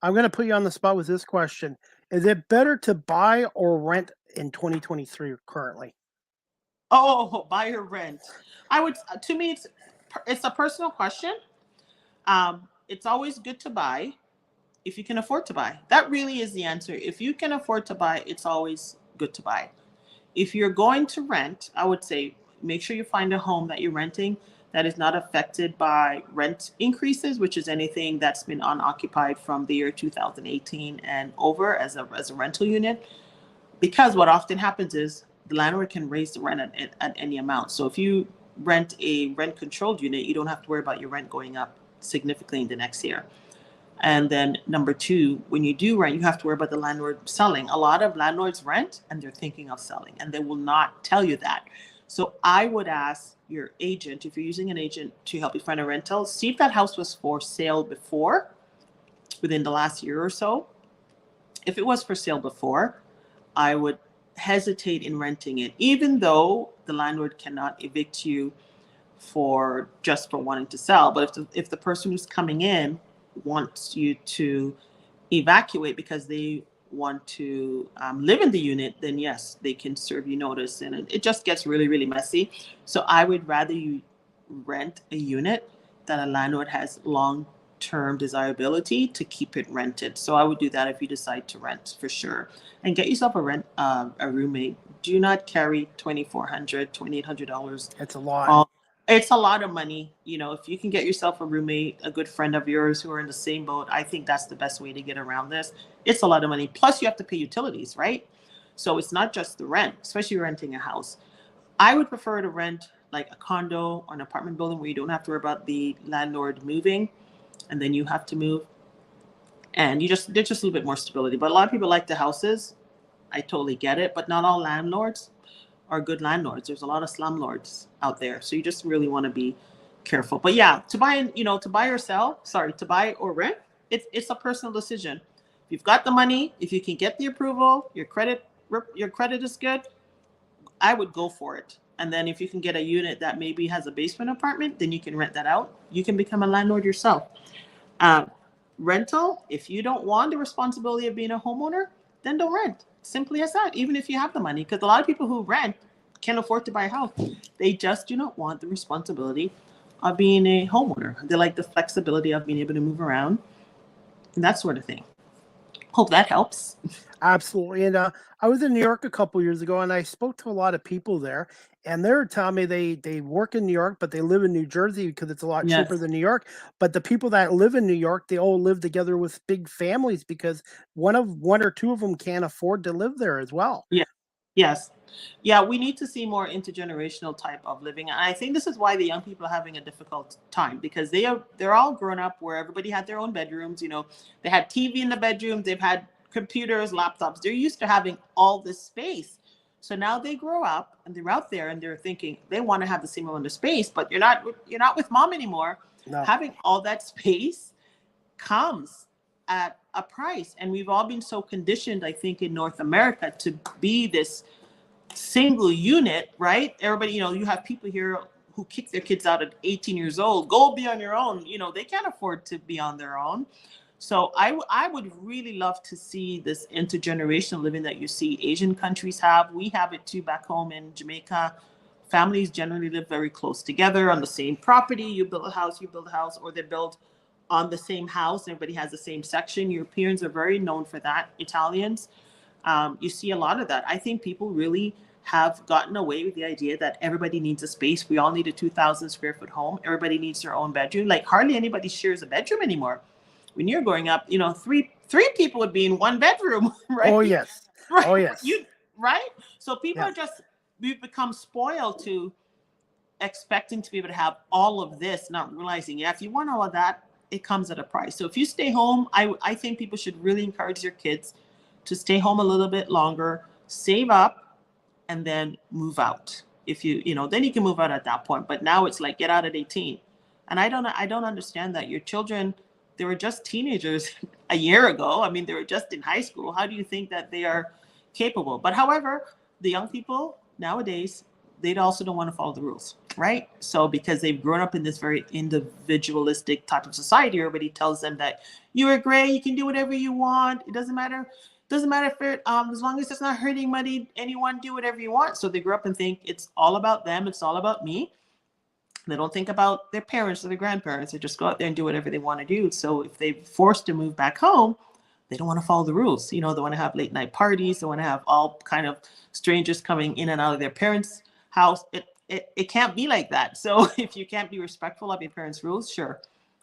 I'm going to put you on the spot with this question. Is it better to buy or rent in 2023 currently? Oh, buy or rent. To me, it's a personal question. It's always good to buy if you can afford to buy. That really is the answer. If you can afford to buy, it's always good to buy. If you're going to rent, I would say make sure you find a home that you're renting that is not affected by rent increases, which is anything that's been unoccupied from the year 2018 and over as a rental unit. Because what often happens is the landlord can raise the rent at any amount. So if you rent a rent controlled unit, you don't have to worry about your rent going up significantly in the next year. And then number two, when you do rent, you have to worry about the landlord selling. A lot of landlords rent and they're thinking of selling, and they will not tell you that. So I would ask your agent, if you're using an agent to help you find a rental, see if that house was for sale before, within the last year or so. If it was for sale before, I would hesitate in renting it, even though the landlord cannot evict you for wanting to sell. But if the person who's coming in wants you to evacuate because they want to live in the unit, then yes, they can serve you notice, and it just gets really, really messy. So I would rather you rent a unit that a landlord has long-term desirability to keep it rented. So I would do that if you decide to rent, for sure. And get yourself a roommate. Do not carry $2,400, $2,800. It's a lot. It's a lot of money. If you can get yourself a roommate, a good friend of yours who are in the same boat, I think that's the best way to get around this. It's a lot of money. Plus you have to pay utilities, right? So it's not just the rent, especially renting a house. I would prefer to rent like a condo or an apartment building where you don't have to worry about the landlord moving and then you have to move. And there's just a little bit more stability. But a lot of people like the houses. I totally get it. But not all landlords are good landlords. There's a lot of slumlords out there. So you just really want to be careful. But yeah, to buy or rent, it's a personal decision. If you've got the money, if you can get the approval, your credit is good, I would go for it. And then if you can get a unit that maybe has a basement apartment, then you can rent that out. You can become a landlord yourself. Rental, if you don't want the responsibility of being a homeowner, then don't rent. Simply as that, even if you have the money. Because a lot of people who rent can't afford to buy a house. They just do not want the responsibility of being a homeowner. They like the flexibility of being able to move around and that sort of thing. Hope that helps. Absolutely. And I was in New York a couple years ago, and I spoke to a lot of people there, and they were telling me they work in New York, but they live in New Jersey because it's a lot cheaper Yes. than New York. But the people that live in New York, they all live together with big families because one or two of them can't afford to live there as well. Yeah. Yes. Yeah, we need to see more intergenerational type of living. And I think this is why the young people are having a difficult time, because they're all grown up where everybody had their own bedrooms, they had TV in the bedrooms, they've had computers, laptops. They're used to having all this space. So now they grow up and they're out there and they're thinking they want to have the same amount of space, but you're not with mom anymore. No. Having all that space comes at a price. And we've all been so conditioned, I think, in North America to be this single unit, right? Everybody, you have people here who kick their kids out at 18 years old, go be on your own. They can't afford to be on their own. So I would really love to see this intergenerational living that you see Asian countries have. We have it too back home in Jamaica. Families generally live very close together on the same property. You build a house, or they build on the same house. Everybody has the same section. Europeans are very known for that. Italians, you see a lot of that. I think people really have gotten away with the idea that everybody needs a space. We all need a 2,000 square foot home. Everybody needs their own bedroom. Like hardly anybody shares a bedroom anymore. When you're growing up, three people would be in one bedroom, right? Oh yes. Right. Oh yes. Right. So people Yeah. we've become spoiled to expecting to be able to have all of this, not realizing, if you want all of that, it comes at a price. So if you stay home, I think people should really encourage their kids to stay home a little bit longer, save up, and then move out. If then you can move out at that point. But now it's like get out at 18. And I don't understand that. Your children, they were just teenagers a year ago. I mean, they were just in high school. How do you think that they are capable? But however, the young people nowadays, they also don't want to follow the rules, right? So because they've grown up in this very individualistic type of society, everybody tells them that you are great, you can do whatever you want. It doesn't matter. Doesn't matter if it, as long as it's not hurting anyone, do whatever you want. So they grow up and think it's all about them. It's all about me. They don't think about their parents or their grandparents. They just go out there and do whatever they want to do. So if they're forced to move back home, they don't want to follow the rules. They want to have late night parties. They want to have all kind of strangers coming in and out of their parents' house. It can't be like that. So if you can't be respectful of your parents' rules, sure,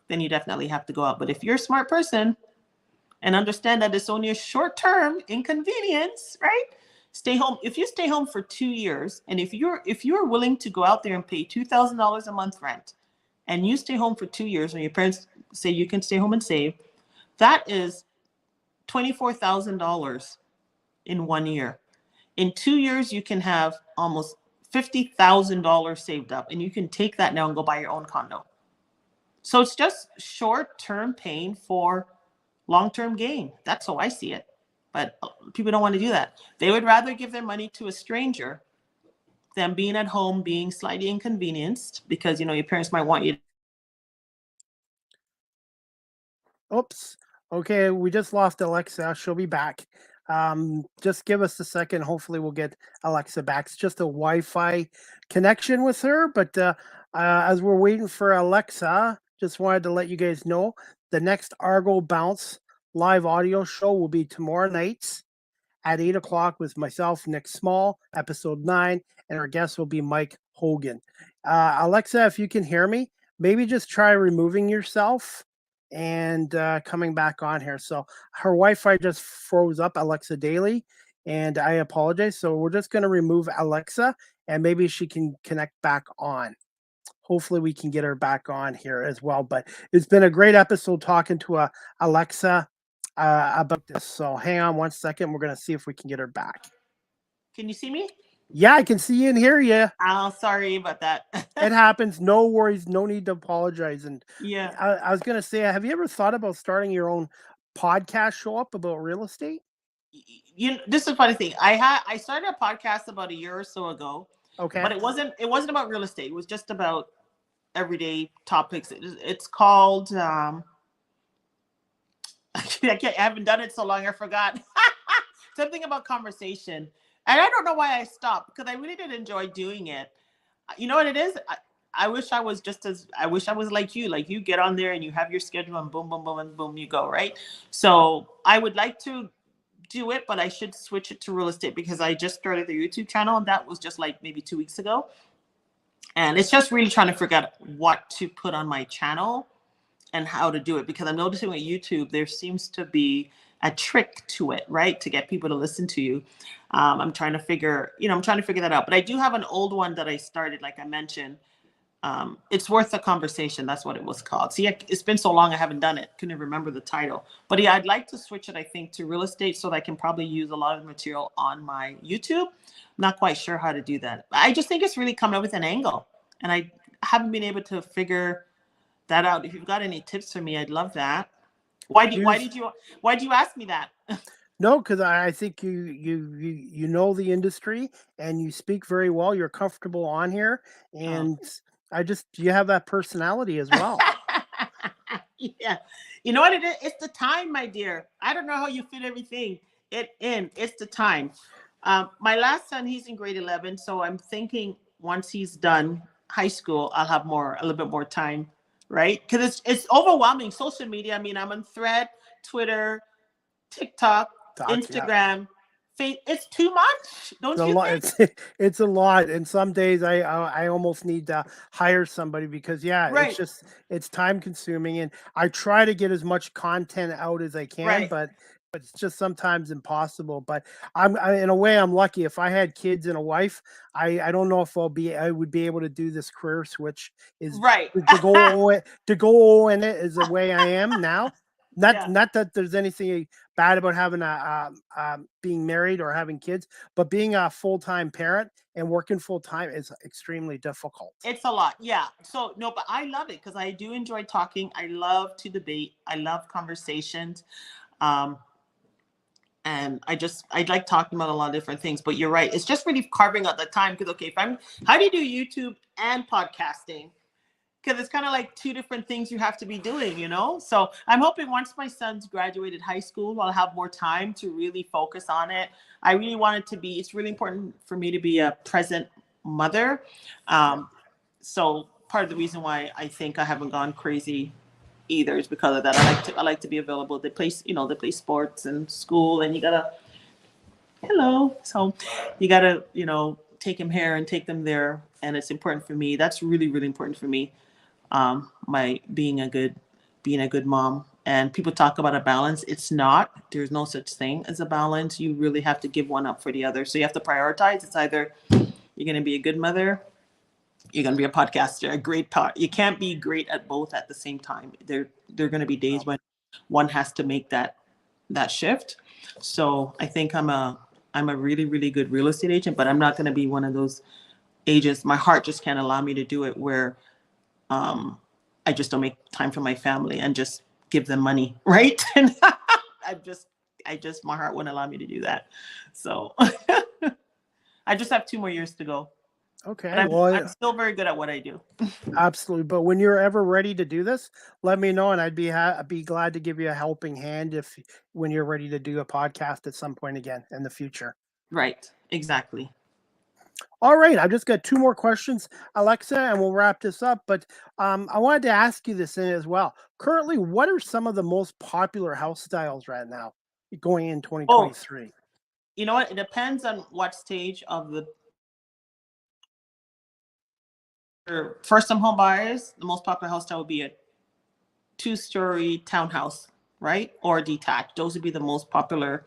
then you definitely have to go out. But if you're a smart person and understand that it's only a short-term inconvenience, right? Stay home. If you stay home for 2 years, and if you're willing to go out there and pay $2,000 a month rent, and you stay home for 2 years, when your parents say you can stay home and save, that is $24,000 in 1 year. In 2 years, you can have almost $50,000 saved up, and you can take that now and go buy your own condo. So it's just short-term pain for long-term gain. That's how I see it. But people don't want to do that. They would rather give their money to a stranger than being at home, being slightly inconvenienced because, your parents might want you. Oops. Okay, we just lost Alexa. She'll be back. Just give us a second. Hopefully, we'll get Alexa back. It's just a Wi-Fi connection with her. But as we're waiting for Alexa, just wanted to let you guys know the next Argo Bounce live audio show will be tomorrow nights at 8 o'clock with myself, Nick Small, episode 9, and our guest will be Mike Hogan. Alexa, if you can hear me, maybe just try removing yourself and coming back on here. So her Wi-Fi just froze up, Alexia Daley, and I apologize. So we're just going to remove Alexa, and maybe she can connect back on. Hopefully we can get her back on here as well. But it's been a great episode talking to Alexa about this. So hang on 1 second. We're going to see if we can get her back. Can you see me? Yeah, I can see you and hear you. Oh, sorry about that. It happens. No worries. No need to apologize. And Yeah. I was going to say, have you ever thought about starting your own podcast show up about real estate? This is a funny thing. I started a podcast about a year or so ago. Okay. But it wasn't about real estate. It was just about everyday topics. It's called I haven't done it so long I forgot. Something about conversation. And I don't know why I stopped because I really did enjoy doing it. You know what it is? I wish I was like you get on there and you have your schedule and boom, boom, boom, and boom, you go, right? So I would like to do it, but I should switch it to real estate because I just started the YouTube channel and that was just like maybe 2 weeks ago. And it's just really trying to figure out what to put on my channel and how to do it, because I'm noticing with YouTube, there seems to be a trick to it, right? To get people to listen to you. I'm trying to figure that out, but I do have an old one that I started, like I mentioned. It's worth a conversation. That's what it was called. See, it's been so long I haven't done it. Couldn't remember the title. But yeah, I'd like to switch it, I think, to real estate so that I can probably use a lot of the material on my YouTube. I'm not quite sure how to do that. I just think it's really coming up with an angle. And I haven't been able to figure that out. If you've got any tips for me, I'd love that. Why did you ask me that? No, because I think you know the industry and you speak very well. You're comfortable on here, and you have that personality as well. Yeah, you know what it is? It's the time, my dear. I don't know how you fit everything in. It's the time. My last son, he's in grade 11, so I'm thinking once he's done high school, I'll have a little bit more time, right? Because it's overwhelming. Social media. I mean, I'm on Thread, Twitter, TikTok, Instagram, Facebook. It's too much. Don't you think? It's a lot, and some days I almost need to hire somebody because Right. it's time consuming, and I try to get as much content out as I can, Right. but it's just sometimes impossible. But in a way, I'm lucky. If I had kids and a wife, I don't know if I would be able to do this career switch. Is Right. to go in it is the way I am now. Not that there's anything bad about having being married or having kids, but being a full-time parent and working full-time is extremely difficult. It's a lot. Yeah. So no, but I love it because I do enjoy talking. I love to debate. I love conversations. And I like talking about a lot of different things, but you're right. It's just really carving out the time. Because, okay, how do you do YouTube and podcasting? Because it's kind of like two different things you have to be doing, you know? So I'm hoping once my son's graduated high school, I'll have more time to really focus on it. I really want it to be, it's really important for me to be a present mother. So part of the reason why I think I haven't gone crazy either is because of that. I like to be available. They play sports and school, and you gotta, so you gotta, take him here and take them there. And it's important for me. That's really, really important for me. My being a good mom. And people talk about a balance. It's not. There's no such thing as a balance. You really have to give one up for the other. So you have to prioritize. It's either you're going to be a good mother, you're going to be a podcaster, a great you can't be great at both at the same time. There are going to be days when one has to make that shift. So I think I'm a really, really good real estate agent, but I'm not going to be one of those agents. My heart just can't allow me to do it where I just don't make time for my family and just give them money, right? And my heart wouldn't allow me to do that. So I just have 2 more years to go. Okay. But I'm still very good at what I do. Absolutely. But when you're ever ready to do this, let me know, and I'd be glad to give you a helping hand when you're ready to do a podcast at some point again in the future. Right. Exactly. All right. I've just got 2 more questions, Alexia, and we'll wrap this up. But I wanted to ask you this as well. Currently, what are some of the most popular house styles right now going in 2023? You know what? It depends on what stage of the first-time home buyers. The most popular house style would be a 2-story townhouse, right? Or detached. Those would be the most popular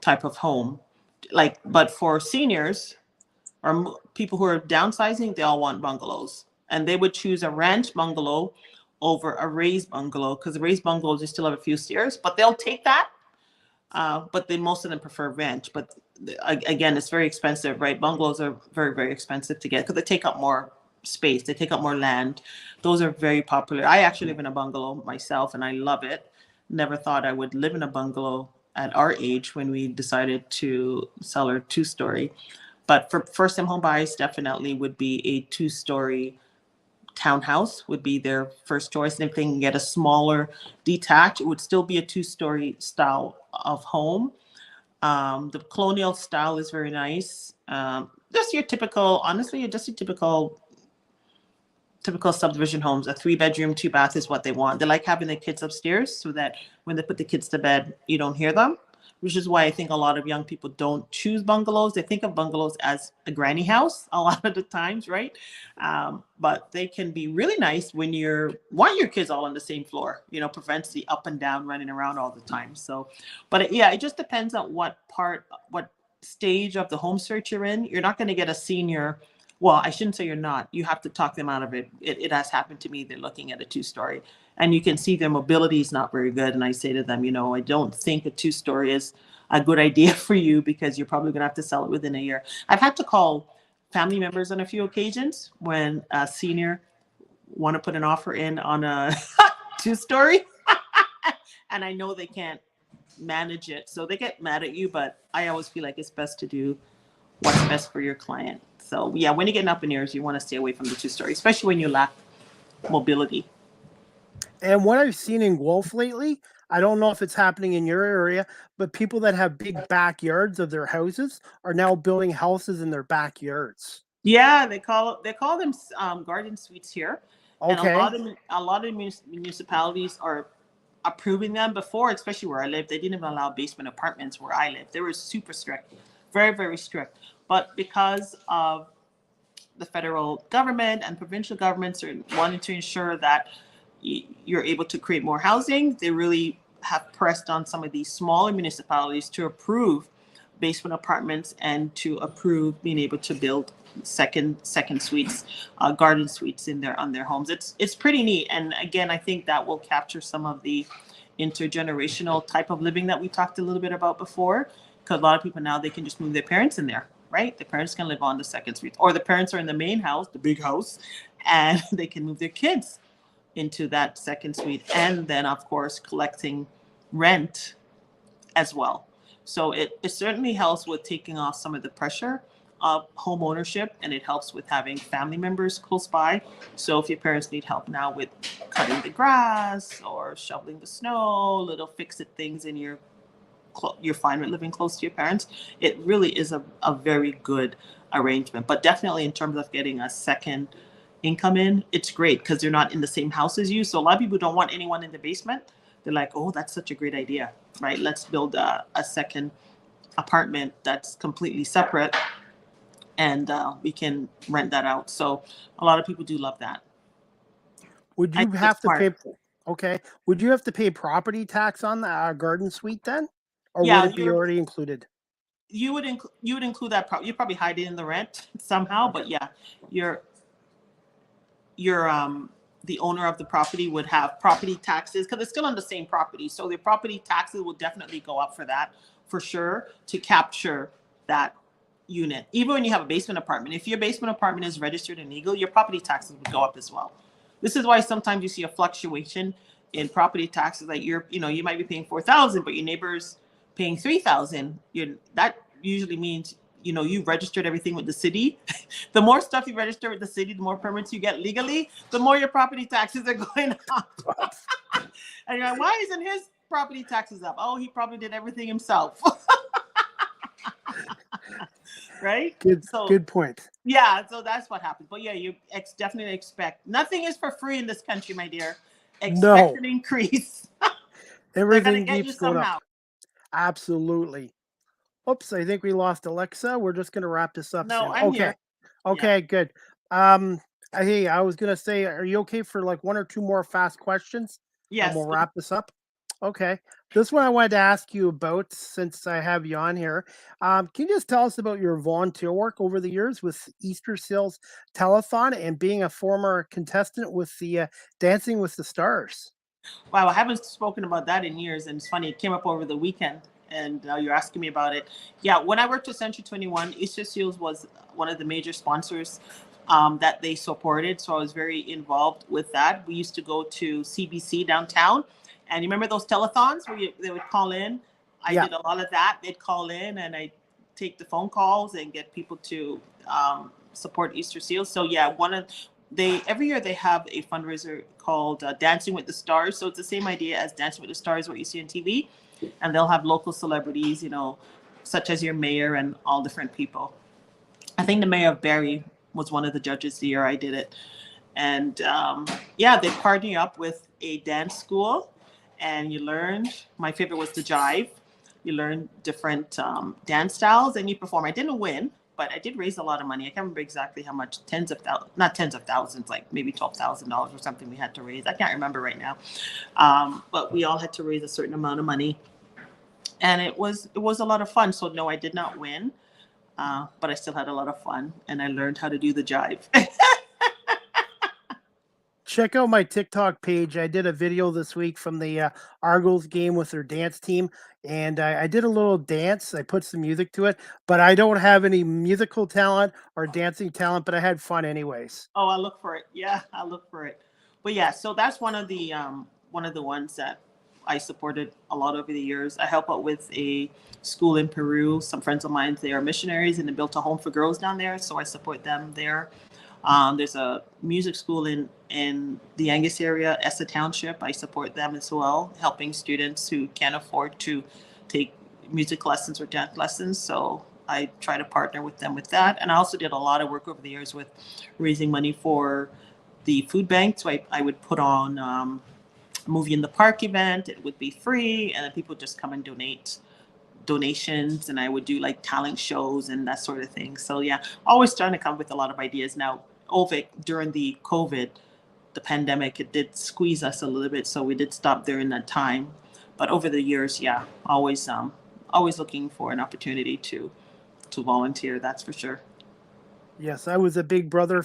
type of home. But for seniors or people who are downsizing, they all want bungalows, and they would choose a ranch bungalow over a raised bungalow because the raised bungalows, you still have a few stairs, but they'll take that. But most of them prefer ranch. But again, it's very expensive, right? Bungalows are very, very expensive to get because they take up more space. They take up more land. Those are very popular. I actually live in a bungalow myself, and I love it. Never thought I would live in a bungalow at our age when we decided to sell our 2-story. But for first-time home buyers, definitely would be a 2-story townhouse would be their first choice. And if they can get a smaller detached, it would still be a 2-story style of home. The colonial style is very nice. Just your typical typical subdivision homes, a 3-bedroom, 2-bath is what they want. They like having the kids upstairs so that when they put the kids to bed, you don't hear them, which is why I think a lot of young people don't choose bungalows. They think of bungalows as a granny house a lot of the times, right? But they can be really nice when want your kids all on the same floor, prevents the up and down running around all the time. So, but it just depends on what stage of the home search you're in. You're not going to get a senior. Well, I shouldn't say you're not. You have to talk them out of it. It has happened to me. They're looking at a 2-story and you can see their mobility is not very good. And I say to them, I don't think a 2-story is a good idea for you because you're probably going to have to sell it within a year. I've had to call family members on a few occasions when a senior want to put an offer in on a 2-story and I know they can't manage it. So they get mad at you, but I always feel like it's best to do what's best for your client. So yeah, when you're getting up in years, you want to stay away from the 2-story, especially when you lack mobility. And what I've seen in Guelph lately, I don't know if it's happening in your area, but people that have big backyards of their houses are now building houses in their backyards. Yeah, they call them garden suites here. Okay. And a lot of municipalities are approving them. Before, especially where I live, they didn't even allow basement apartments where I live. They were super strict, very, very strict. But because of the federal government and provincial governments are wanting to ensure that you're able to create more housing, they really have pressed on some of these smaller municipalities to approve basement apartments and to approve being able to build second suites, garden suites on their homes. It's pretty neat. And again, I think that will capture some of the intergenerational type of living that we talked a little bit about before, because a lot of people now, they can just move their parents in there, right? The parents can live on the second suite, or the parents are in the main house, the big house, and they can move their kids into that second suite, and then of course collecting rent as well. So it certainly helps with taking off some of the pressure of home ownership, and it helps with having family members close by. So if your parents need help now with cutting the grass or shoveling the snow, little fix-it things in you're fine with living close to your parents, it really is a very good arrangement. But definitely in terms of getting a second income in, it's great because they're not in the same house as you. So a lot of people don't want anyone in the basement. They're like, oh, that's such a great idea, right? Let's build a second apartment that's completely separate, and we can rent that out. So a lot of people do love that. Would you have to pay? Okay. Would you have to pay property tax on the garden suite then, or would it be already included? You would include that. You probably hide it in the rent somehow, but yeah, you're the owner of the property would have property taxes because it's still on the same property. So the property taxes will definitely go up for that, for sure, to capture that unit. Even when you have a basement apartment, if your basement apartment is registered and legal, your property taxes would go up as well. This is why sometimes you see a fluctuation in property taxes. Like you might be paying $4,000, but your neighbor's paying $3,000. That usually means you registered everything with the city. The more stuff you register with the city, the more permits you get legally, the more your property taxes are going up. And you're like, why isn't his property taxes up? Oh, he probably did everything himself. Right? Good point. Yeah, so that's what happens. But yeah, you definitely expect. Nothing is for free in this country, my dear. Expect an increase. Everything keeps going up. Absolutely. Oops, I think we lost Alexa. We're just going to wrap this up No, soon. I'm here. Okay, good. Hey, I was going to say, are you okay for like 1 or 2 more fast questions? Yes. And we'll wrap this up. Okay. This one I wanted to ask you about since I have you on here. Can you just tell us about your volunteer work over the years with Easter Seals Telethon and being a former contestant with the Dancing with the Stars? Wow, I haven't spoken about that in years, and it's funny, it came up over the weekend, and you're asking me about it. Yeah, when I worked with Century 21, Easter Seals was one of the major sponsors that they supported, so I was very involved with that. We used to go to CBC downtown, and you remember those telethons where they would call in? I did a lot of that. They'd call in, and I'd take the phone calls and get people to support Easter Seals. So yeah, every year they have a fundraiser called Dancing with the Stars. So it's the same idea as Dancing with the Stars, what you see on TV. And they'll have local celebrities, such as your mayor and all different people. I think the mayor of Barrie was one of the judges the year I did it. And yeah, they partnered you up with a dance school, and you learned. My favorite was the jive. You learn different dance styles, and you perform. I didn't win, but I did raise a lot of money. I can't remember exactly how much, not tens of thousands, like maybe $12,000 or something we had to raise. I can't remember right now. But we all had to raise a certain amount of money. And it was a lot of fun. So no, I did not win, but I still had a lot of fun, and I learned how to do the jive. Check out my TikTok page. I did a video this week from the Argos game with their dance team, and I did a little dance. I put some music to it, but I don't have any musical talent or dancing talent, but I had fun anyways. Oh, I'll look for it. Yeah, I'll look for it. But yeah, so that's one of the ones that I supported a lot over the years. I help out with a school in Peru. Some friends of mine, they are missionaries, and they built a home for girls down there, so I support them there. There's a music school in the Angus area, Essa Township. I support them as well, helping students who can't afford to take music lessons or dance lessons. So I try to partner with them with that. And I also did a lot of work over the years with raising money for the food bank. So I would put on movie in the park event. It would be free, and then people just come and donations, and I would do like talent shows and that sort of thing. So yeah, always trying to come up with a lot of ideas. Now, during the COVID, the pandemic, it did squeeze us a little bit, so we did stop during that time. But over the years, yeah, always looking for an opportunity to volunteer. That's for sure. Yes, I was a Big Brother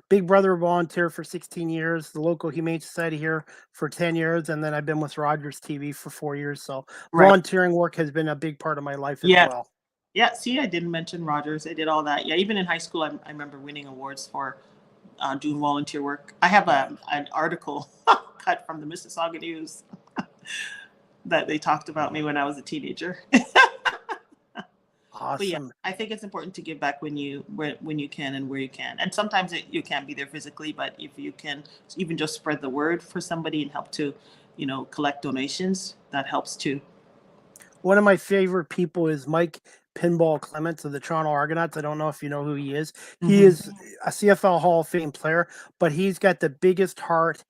volunteer for 16 years, the local Humane Society here for 10 years, and then I've been with Rogers TV for 4 years. So Right. volunteering work has been a big part of my life as Yeah. well. Yeah. See, I didn't mention Rogers. I did all that. Yeah. Even in high school, I remember winning awards for doing volunteer work. I have an article cut from the Mississauga News that they talked about me when I was a teenager. But yeah, Awesome. I think it's important to give back when you can and where you can. And sometimes you can't be there physically, but if you can even just spread the word for somebody and help to, collect donations, that helps too. One of my favorite people is Mike Pinball Clements of the Toronto Argonauts. I don't know if you know who he is. He Mhm. is a CFL Hall of Fame player, but he's got the biggest heart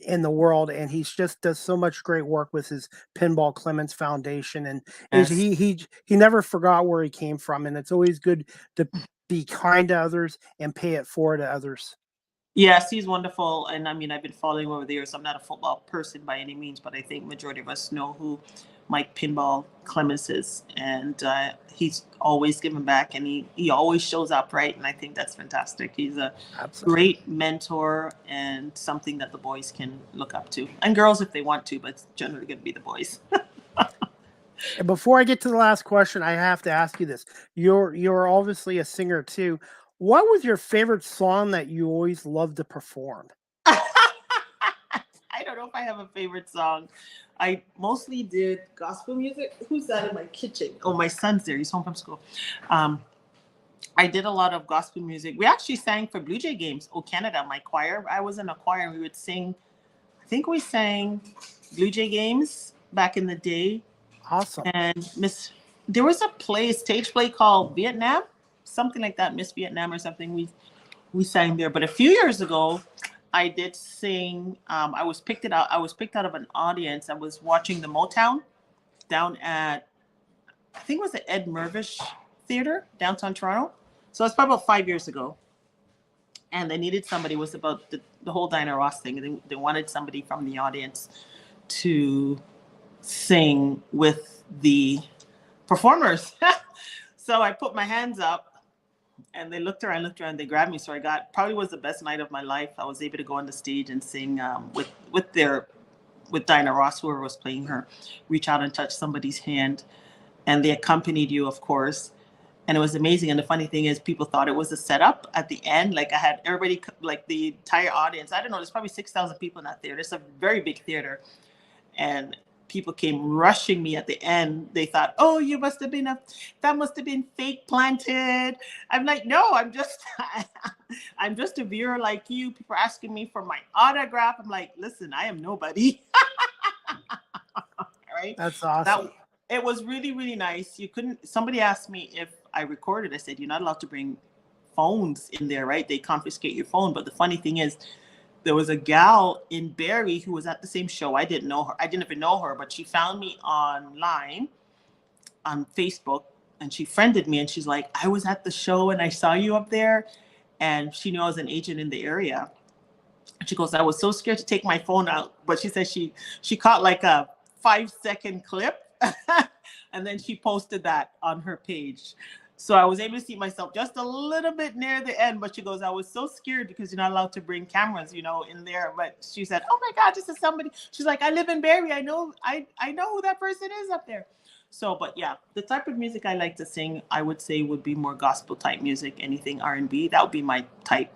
in the world, and he's just does so much great work with his Pinball Clements Foundation. And Yes. he never forgot where he came from, and it's always good to be kind to others and pay it forward to others. Yes, he's wonderful. And I mean, I've been following him over the years. I'm not a football person by any means, but I think majority of us know who Mike Pinball Clemens is. And he's always giving back, and he always shows up, right? And I think that's fantastic. He's a Absolutely. great mentor and something that the boys can look up to. And girls if they want to, but it's generally going to be the boys. And before I get to the last question, I have to ask you this. You're obviously a singer too. What was your favorite song that you always loved to perform? I don't know if I have a favorite song. I mostly did gospel music. Who's that in my kitchen? Oh, my son's there. He's home from school. I did a lot of gospel music. We actually sang for Blue Jay games. Oh, Canada, my choir. I was in a choir, and we would sing. I think we sang Blue Jay games back in the day. Awesome. And there was a stage play called Vietnam, something like that, Miss Vietnam or something. We sang there. But a few years ago, I did sing. I was picked out of an audience. I was watching the Motown down at, I think it was the Ed Mervish Theater, downtown Toronto. So it's probably about 5 years ago. And they needed somebody. It was about the whole Diana Ross thing. And they wanted somebody from the audience to sing with the performers. So I put my hands up, and they looked around, they grabbed me. So probably was the best night of my life. I was able to go on the stage and sing with Diana Ross, whoever was playing her, reach out and touch somebody's hand. And they accompanied you, of course. And it was amazing. And the funny thing is, people thought it was a setup at the end. Like I had everybody, like the entire audience. I don't know, there's probably 6,000 people in that theater. It's a very big theater. And people came rushing me at the end. They thought, oh, that must have been fake planted. I'm like, no, I'm just a viewer like you. People are asking me for my autograph. I'm like, listen, I am nobody. Right? That's awesome. It was really, really nice. Somebody asked me if I recorded. I said, you're not allowed to bring phones in there, right? They confiscate your phone. But the funny thing is, there was a gal in Barrie who was at the same show. I didn't know her. I didn't even know her, but she found me online on Facebook and she friended me and she's like, I was at the show and I saw you up there. And she knew I was an agent in the area. And she goes, I was so scared to take my phone out. But she said she caught like a 5-second clip and then she posted that on her page. So I was able to see myself just a little bit near the end, but she goes, I was so scared because you're not allowed to bring cameras, you know, in there. But she said, oh my God, this is somebody. She's like, I live in Barrie. I know who that person is up there. So, but yeah, the type of music I like to sing, I would say would be more gospel type music, anything R&B. That would be my type.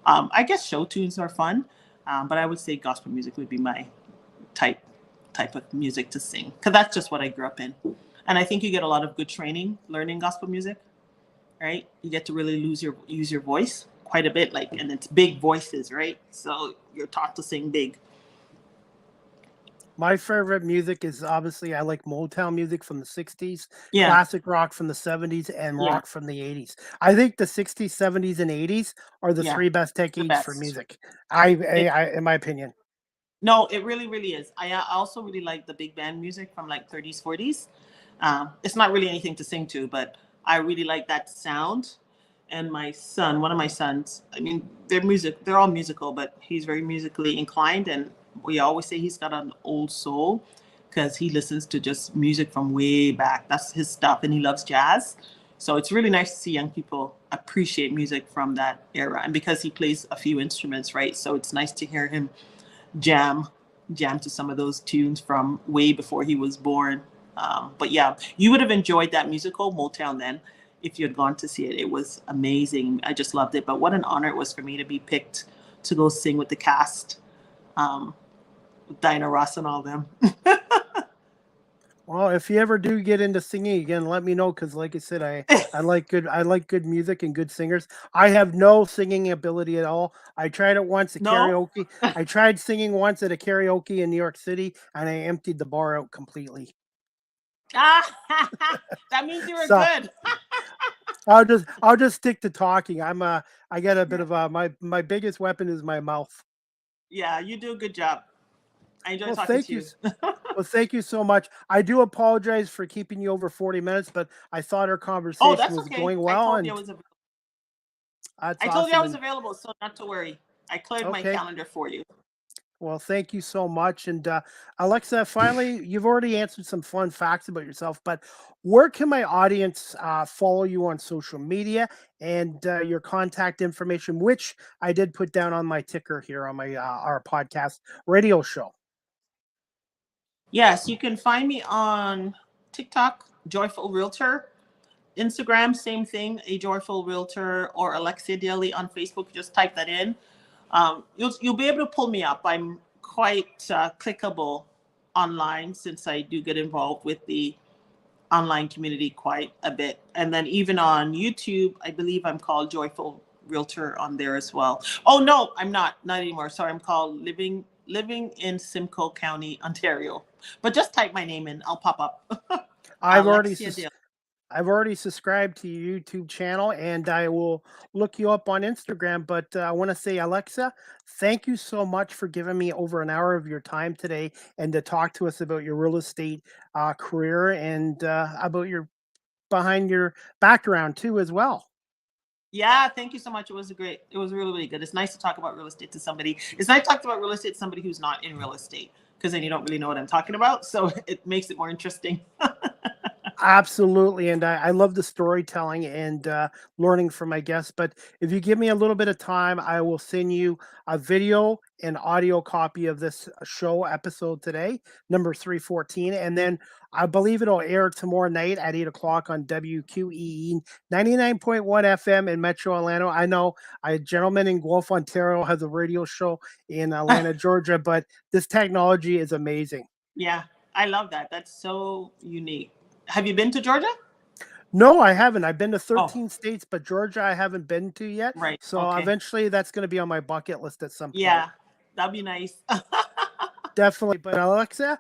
I guess show tunes are fun, but I would say gospel music would be my type of music to sing, because that's just what I grew up in. And I think you get a lot of good training learning gospel music, right? You get to really use your voice quite a bit, like, and it's big voices, right? So you're taught to sing big. My favorite music is obviously I like Motown music from the 60s, Yeah. classic rock from the 70s, and Yeah. rock from the 80s. I think the 60s, 70s, and 80s are the Yeah. three best decades for best. music. I in my opinion. No, it really, really is. I also really like the big band music from like 30s, 40s. It's not really anything to sing to, but I really like that sound. And my son, one of my sons, I mean, they're all musical, but he's very musically inclined. And we always say he's got an old soul because he listens to just music from way back. That's his stuff. And he loves jazz. So it's really nice to see young people appreciate music from that era. And because he plays a few instruments, right? So it's nice to hear him jam to some of those tunes from way before he was born. But yeah, you would have enjoyed that musical Motown then if you had gone to see it. It was amazing. I just loved it. But what an honor it was for me to be picked to go sing with the cast, with Diana Ross and all them. Well, if you ever do get into singing again, let me know, because like I said, I like good music and good singers. I have no singing ability at all. I tried it once at No? karaoke. I tried singing once at a karaoke in New York City, and I emptied the bar out completely. That means you were So good. I'll just stick to talking. I get a bit of my biggest weapon is my mouth. Yeah, you do a good job. I enjoy Well, talking thank to you. you. Well, thank you so much. I do apologize for keeping you over 40 minutes, but I thought our Oh, conversation that's was okay. going well, and I that's told you I awesome. was And available, so not to worry. I cleared my okay, calendar for you. well, thank you so much. And Alexa, finally, you've already answered some fun facts about yourself, but where can my audience follow you on social media and your contact information, which I did put down on my ticker here on my our podcast radio show? Yes, you can find me on TikTok, Joyful Realtor. Instagram, same thing, a Joyful Realtor, or Alexia Daley on Facebook. Just type that in. You'll be able to pull me up. I'm quite clickable online since I do get involved with the online community quite a bit. And then even on YouTube, I believe I'm called Joyful Realtor on there as well. Oh no, I'm not anymore. Sorry, I'm called Living in Simcoe County, Ontario. But just type my name in, I'll pop up. I've already Alexia Daley. I've already subscribed to your YouTube channel, and I will look you up on Instagram. But I want to say, Alexa, thank you so much for giving me over an hour of your time today and to talk to us about your real estate career and about your behind your background too, as well. Yeah, thank you so much. It was really, really good. It's nice to talk about real estate to somebody. It's nice to talk about real estate to somebody who's not in real estate, because then you don't really know what I'm talking about. So it makes it more interesting. Absolutely, and I love the storytelling and learning from my guests. But if you give me a little bit of time, I will send you a video and audio copy of this show episode today, number 314, and then I believe it'll air tomorrow night at 8 o'clock on WQEE 99.1 FM in Metro Atlanta. I know a gentleman in Guelph, Ontario, has a radio show in Atlanta, Georgia, but this technology is amazing. Yeah, I love that. That's so unique. Have you been to Georgia? No, I haven't. I've been to Oh, 13 states, but Georgia I haven't been to yet. right. So Okay. eventually that's going to be on my bucket list at some point. Yeah, that'd be nice. Definitely. But Alexa,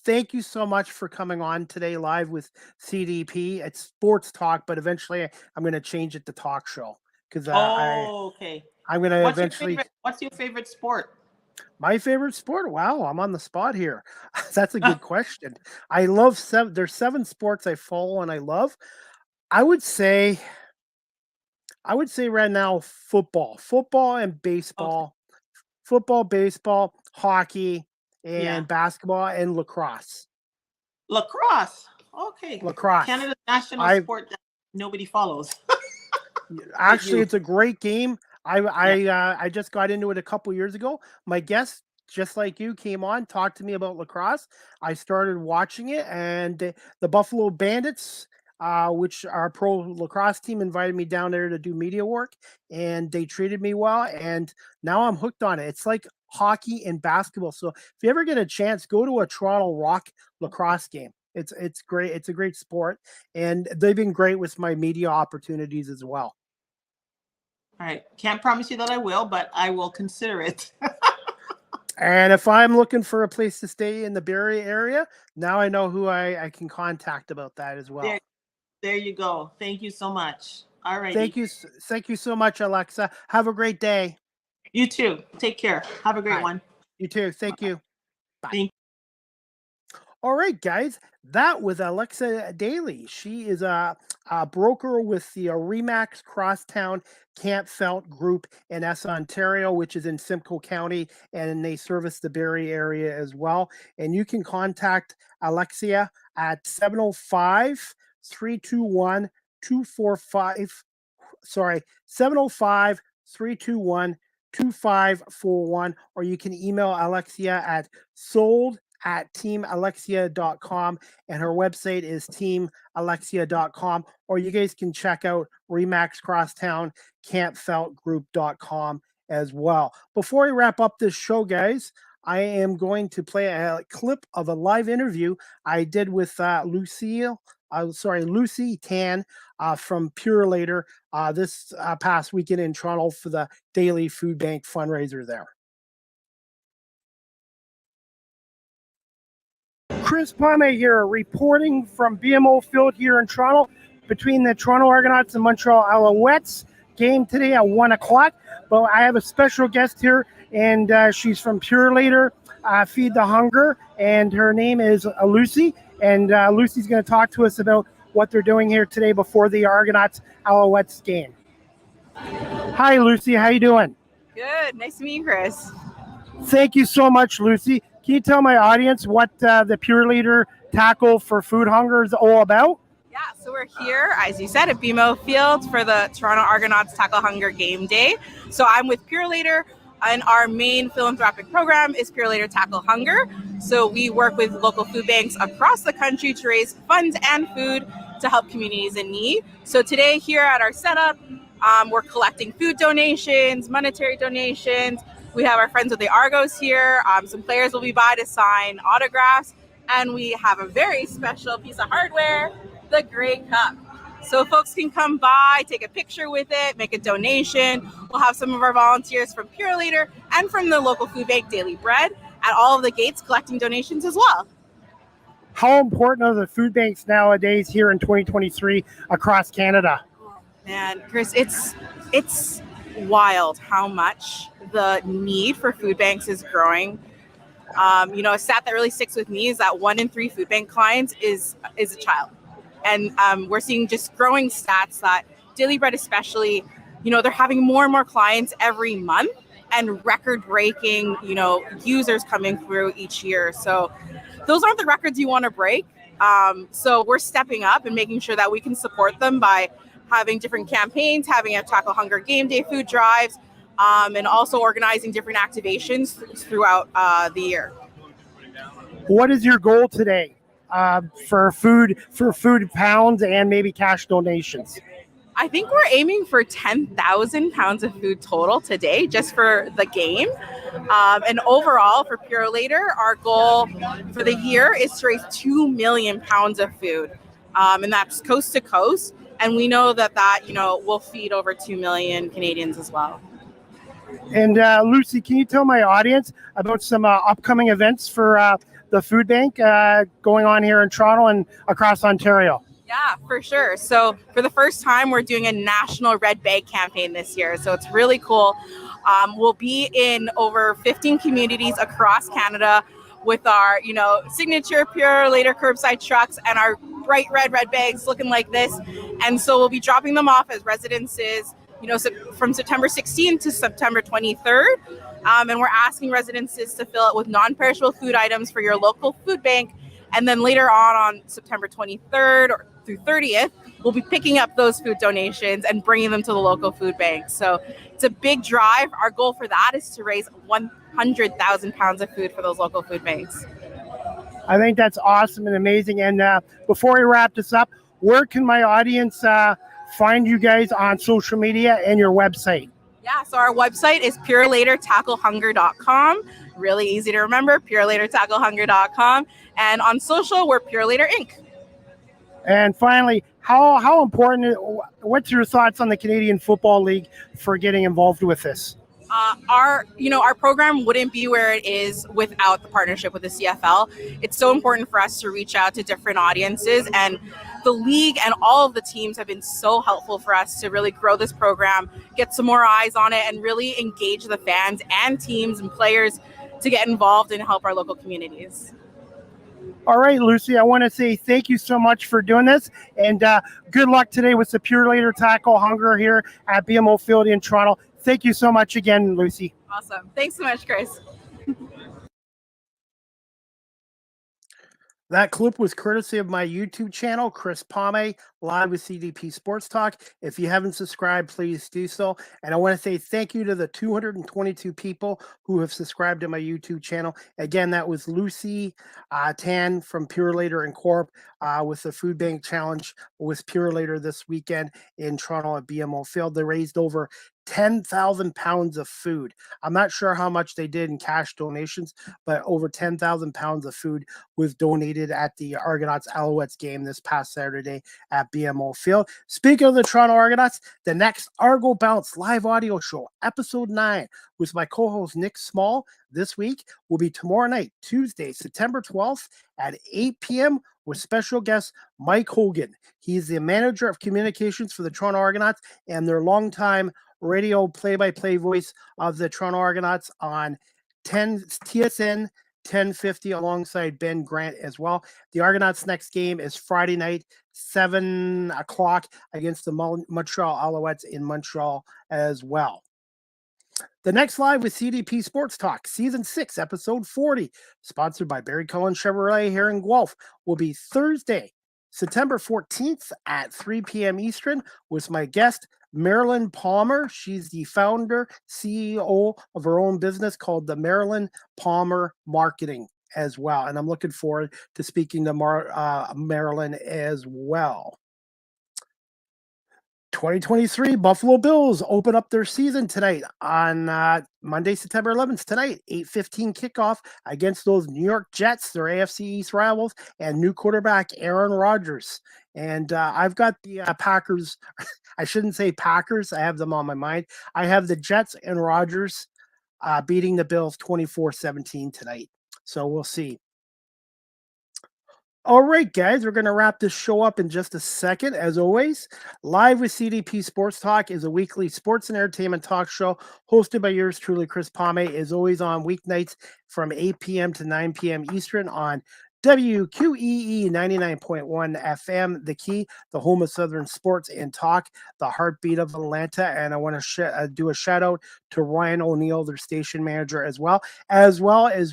thank you so much for coming on today live with CDP. It's sports talk, but eventually I'm going to change it to talk show because Oh, okay. I'm going to eventually. What's your favorite sport? My favorite sport? Wow, I'm on the spot here. That's a good question. I love there's 7 sports I follow and I love. I would say right now football and Okay. baseball, football, baseball, hockey, Yeah. and basketball and lacrosse. Lacrosse. Okay. Lacrosse. Canada's national I sport that nobody follows. Actually, you. it's a great game. Yeah. I just got into it a couple years ago. My guest, just like you, came on, talked to me about lacrosse. I started watching it, and the Buffalo Bandits, which are a pro lacrosse team, invited me down there to do media work, and they treated me well. And now I'm hooked on it. It's like hockey and basketball. So if you ever get a chance, go to a Toronto Rock lacrosse game. It's great. It's a great sport, and they've been great with my media opportunities as well. All right. Can't promise you that I will, but I will consider it. And if I'm looking for a place to stay in the Barrie area, now I know who I can contact about that as well. There you go. Thank you so much. All right. Thank you so much, Alexa. Have a great day. You too. Take care. Have a great one. You too. Thank you. Bye. Thank you. All right, guys. That was Alexia Daley. She is a broker with the Remax Crosstown Kempenfelt Group in Ontario, which is in Simcoe County, and they service the Barrie area as well. And you can contact Alexia at 705-321-245. Sorry, 705-321-2541, or you can email Alexia at sold@teamalexia.com, and her website is teamalexia.com, or you guys can check out Remax Crosstown Kempenfeltgroup.com as well. Before we wrap up this show, guys, I am going to play a clip of a live interview I did with Lucy Tan from Purelator this past weekend in Toronto for the Daily Food Bank fundraiser there. Chris Palme here, reporting from BMO Field here in Toronto between the Toronto Argonauts and Montreal Alouettes. Game today at 1 o'clock. But I have a special guest here, and she's from Purelator, Feed the Hunger, and her name is Lucy. And Lucy's going to talk to us about what they're doing here today before the Argonauts Alouettes game. Hi, Lucy. How you doing? Good. Nice to meet you, Chris. Thank you so much, Lucy. Can you tell my audience what the Purelator Tackle for Food Hunger is all about? Yeah, so we're here, as you said, at BMO Field for the Toronto Argonauts Tackle Hunger Game Day. So I'm with Purelator, and our main philanthropic program is Purelator Tackle Hunger. So we work with local food banks across the country to raise funds and food to help communities in need. So today here at our setup, we're collecting food donations, monetary donations. We have our friends with the Argos here. Some players will be by to sign autographs. And we have a very special piece of hardware, the Grey Cup. So folks can come by, take a picture with it, make a donation. We'll have some of our volunteers from Purelator and from the local food bank Daily Bread at all of the gates collecting donations as well. How important are the food banks nowadays here in 2023 across Canada? Man, Chris, it's wild how much the need for food banks is growing. A stat that really sticks with me is that 1 in 3 food bank clients is a child. And we're seeing just growing stats that Daily Bread especially, they're having more and more clients every month and record-breaking, users coming through each year. So those aren't the records you want to break. So we're stepping up and making sure that we can support them by having different campaigns, having a Tackle Hunger Game Day food drives, and also organizing different activations throughout the year. What is your goal today for food pounds and maybe cash donations? I think we're aiming for 10,000 pounds of food total today, just for the game. And overall, for Purelator, our goal for the year is to raise 2 million pounds of food, and that's coast to coast. And we know that will feed over 2 million Canadians as well. And Lucy, can you tell my audience about some upcoming events for the food bank going on here in Toronto and across Ontario? Yeah, for sure. So for the first time, we're doing a national red bag campaign this year. So it's really cool. We'll be in over 15 communities across Canada with our, signature Pure Later curbside trucks and our bright red bags looking like this. And so we'll be dropping them off as residences, from September 16th to September 23rd. And we're asking residences to fill it with non-perishable food items for your local food bank. And then later on September 23rd through 30th, we'll be picking up those food donations and bringing them to the local food bank. So it's a big drive. Our goal for that is to raise 100,000 pounds of food for those local food banks. I think that's awesome and amazing. And before we wrap this up, where can my audience find you guys on social media and your website? Yeah, so our website is purelatertacklehunger.com. Really easy to remember, purelatertacklehunger.com. And on social, we're Pure Later Inc. And finally, how important, what's your thoughts on the Canadian Football League for getting involved with this? Our program wouldn't be where it is without the partnership with the CFL. It's so important for us to reach out to different audiences, and the league and all of the teams have been so helpful for us to really grow this program, get some more eyes on it, and really engage the fans and teams and players to get involved and help our local communities. All right, Lucy, I want to say thank you so much for doing this, and good luck today with the Pure Later Tackle Hunger here at BMO Field in Toronto. Thank you so much again, Lucy. Awesome. Thanks so much, Chris. That clip was courtesy of my YouTube channel, Chris Palme, live with CDP Sports Talk. If you haven't subscribed, please do so. And I want to say thank you to the 222 people who have subscribed to my YouTube channel. Again, that was Lucy Tan from Pure Later and Corp with the Food Bank Challenge with Pure Later this weekend in Toronto at BMO Field. They raised over 10,000 pounds of food. I'm not sure how much they did in cash donations, but over 10,000 pounds of food was donated at the Argonauts Alouettes game this past Saturday at BMO Field. Speaking of the Toronto Argonauts, the next Argo Bounce live audio show, episode 9, with my co-host Nick Small this week will be tomorrow night, Tuesday, September 12th at 8 p.m. with special guest Mike Hogan. He's the manager of communications for the Toronto Argonauts and their longtime radio play-by-play voice of the Toronto Argonauts on TSN 1050 alongside Ben Grant as well. The Argonauts' next game is Friday night, 7 o'clock against the Montreal Alouettes in Montreal as well. The next live with CDP Sports Talk, Season 6, Episode 40, sponsored by Barrie Cullen Chevrolet here in Guelph, will be Thursday, September 14th at 3 p.m. Eastern with my guest, Marilyn Palmer. She's the founder, CEO of her own business called the Marilyn Palmer Marketing as well. And I'm looking forward to speaking to Marilyn as well. 2023 Buffalo Bills open up their season tonight on Monday, September 11th. Tonight, 8:15 kickoff against those New York Jets, their AFC East rivals, and new quarterback Aaron Rodgers. And I've got the Packers. I shouldn't say Packers. I have them on my mind. I have the Jets and Rodgers beating the Bills 24-17 tonight. So we'll see. All right, guys, we're going to wrap this show up in just a second. As always, Live with CDP Sports Talk is a weekly sports and entertainment talk show hosted by yours truly, Chris Palme, is always on weeknights from 8 p.m. to 9 p.m. Eastern on WQEE 99.1 FM, The Key, the home of Southern sports and talk, the heartbeat of Atlanta. And I want to do a shout out to Ryan O'Neill, their station manager, as well as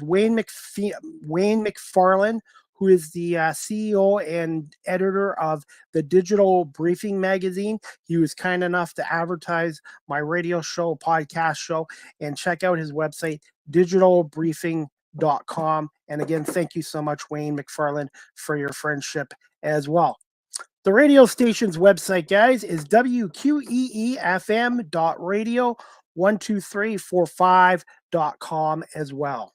Wayne McFarland, who is the CEO and editor of the Digital Briefing magazine. He was kind enough to advertise my radio show, podcast show, and check out his website, digitalbriefing.com. And again, thank you so much, Wayne McFarland, for your friendship as well. The radio station's website, guys, is wqeefm.radio12345.com as well.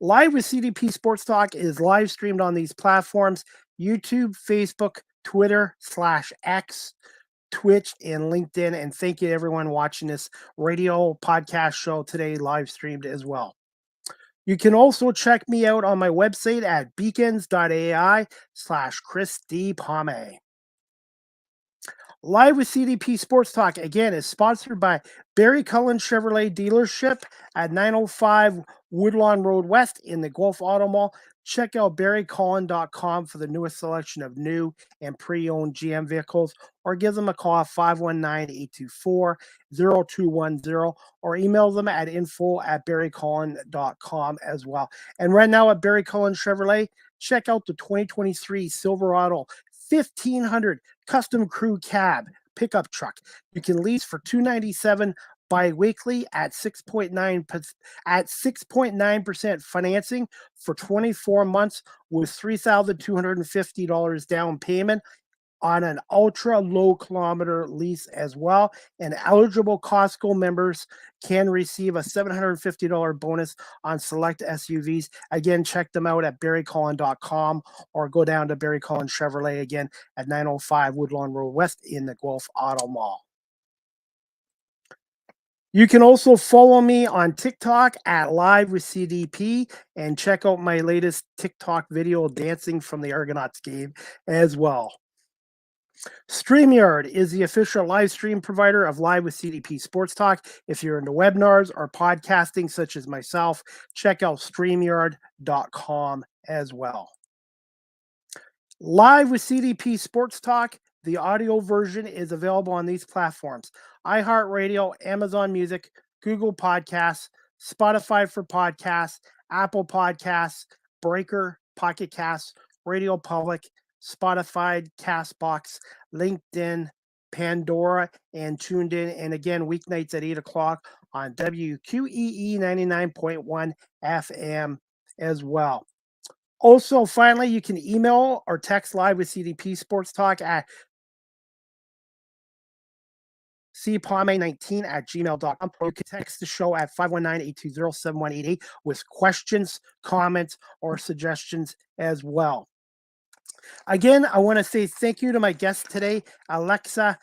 Live with CDP Sports Talk is live streamed on these platforms: YouTube, Facebook, Twitter /X, Twitch, and LinkedIn. And thank you to everyone watching this radio podcast show today, live streamed as well. You can also check me out on my website at beacons.ai/Chris D. Palme. Live with CDP Sports Talk, again, is sponsored by Barrie Cullen Chevrolet Dealership at 905 Woodlawn Road West in the Gulf Auto Mall. Check out barriecullen.com for the newest selection of new and pre-owned GM vehicles, or give them a call at 519-824-0210, or email them at info@barriecullen.com as well. And right now at Barrie Cullen Chevrolet, check out the 2023 Silverado 1500 Custom Crew Cab pickup truck. You can lease for $297 bi-weekly at 6.9% financing for 24 months with $3,250 down payment on an ultra low kilometer lease as well. And eligible Costco members can receive a $750 bonus on select SUVs. Again, check them out at barriecullen.com, or go down to Barrie Cullen Chevrolet again at 905 Woodlawn Road West in the Gulf Auto Mall. You can also follow me on TikTok at Live with CDP, and check out my latest TikTok video dancing from the Argonauts game as well. StreamYard is the official live stream provider of Live with CDP Sports Talk. If you're into webinars or podcasting such as myself, check out StreamYard.com as well. Live with CDP Sports Talk, the audio version is available on these platforms: iHeartRadio, Amazon Music, Google Podcasts, Spotify for Podcasts, Apple Podcasts, Breaker, Pocket Casts, Radio Public, Spotify, Castbox, LinkedIn, Pandora, and Tuned In. And again, weeknights at 8 o'clock on WQEE 99.1 FM as well. Also, finally, you can email or text Live with CDP Sports Talk at cpalme19@gmail.com, or you can text the show at 519-820-7188 with questions, comments, or suggestions as well. Again, I want to say thank you to my guest today, Alexia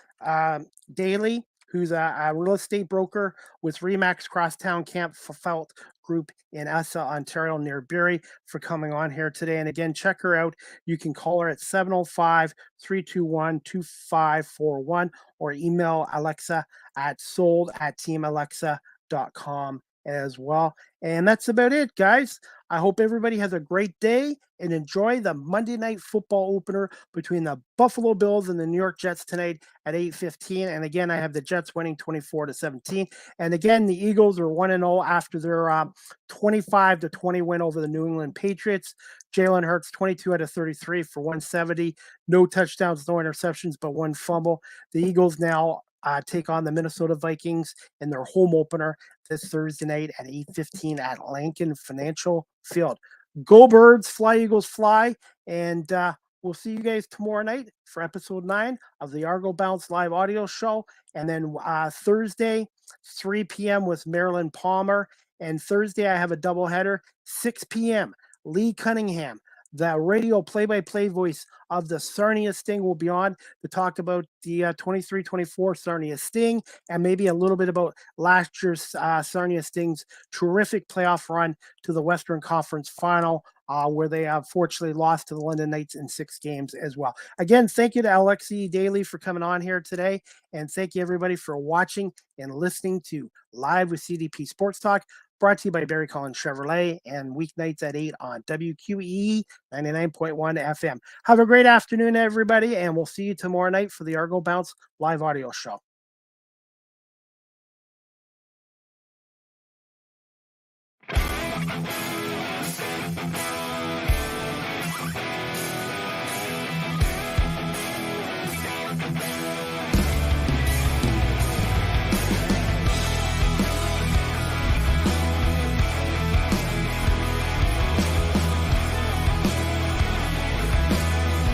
Daley, who's a real estate broker with Remax Crosstown Kempenfelt Group in Essa, Ontario, near Barrie, for coming on here today. And again, check her out. You can call her at 705-321-2541, or email Alexia at sold@teamalexa.com as well. And that's about it, guys. I hope everybody has a great day and enjoy the Monday Night Football opener between the Buffalo Bills and the New York Jets tonight at 8:15. And again, I have the Jets winning 24-17. And again, the Eagles are 1-0 after their 25-20 win over the New England Patriots. Jalen Hurts, 22 out of 33 for 170. No touchdowns, no interceptions, but one fumble. The Eagles now take on the Minnesota Vikings in their home opener this Thursday night at 8:15 at Lincoln Financial Field. Go Birds, fly Eagles fly, and we'll see you guys tomorrow night for episode 9 of the Argo Bounce live audio show. And then Thursday, 3 p.m. with Marilyn Palmer. And Thursday, I have a doubleheader, 6 p.m. Lee Cunningham, the radio play-by-play voice of the Sarnia Sting, will be on to talk about the 23-24 Sarnia Sting, and maybe a little bit about last year's Sarnia Sting's terrific playoff run to the Western Conference Final, where they unfortunately lost to the London Knights in 6 games as well. Again, thank you to Alexia Daley for coming on here today, and thank you everybody for watching and listening to Live with CDP Sports Talk, brought to you by Barrie Cullen Chevrolet, and weeknights at 8 on WQEE 99.1 FM. Have a great afternoon, everybody, and we'll see you tomorrow night for the Argo Bounce live audio show.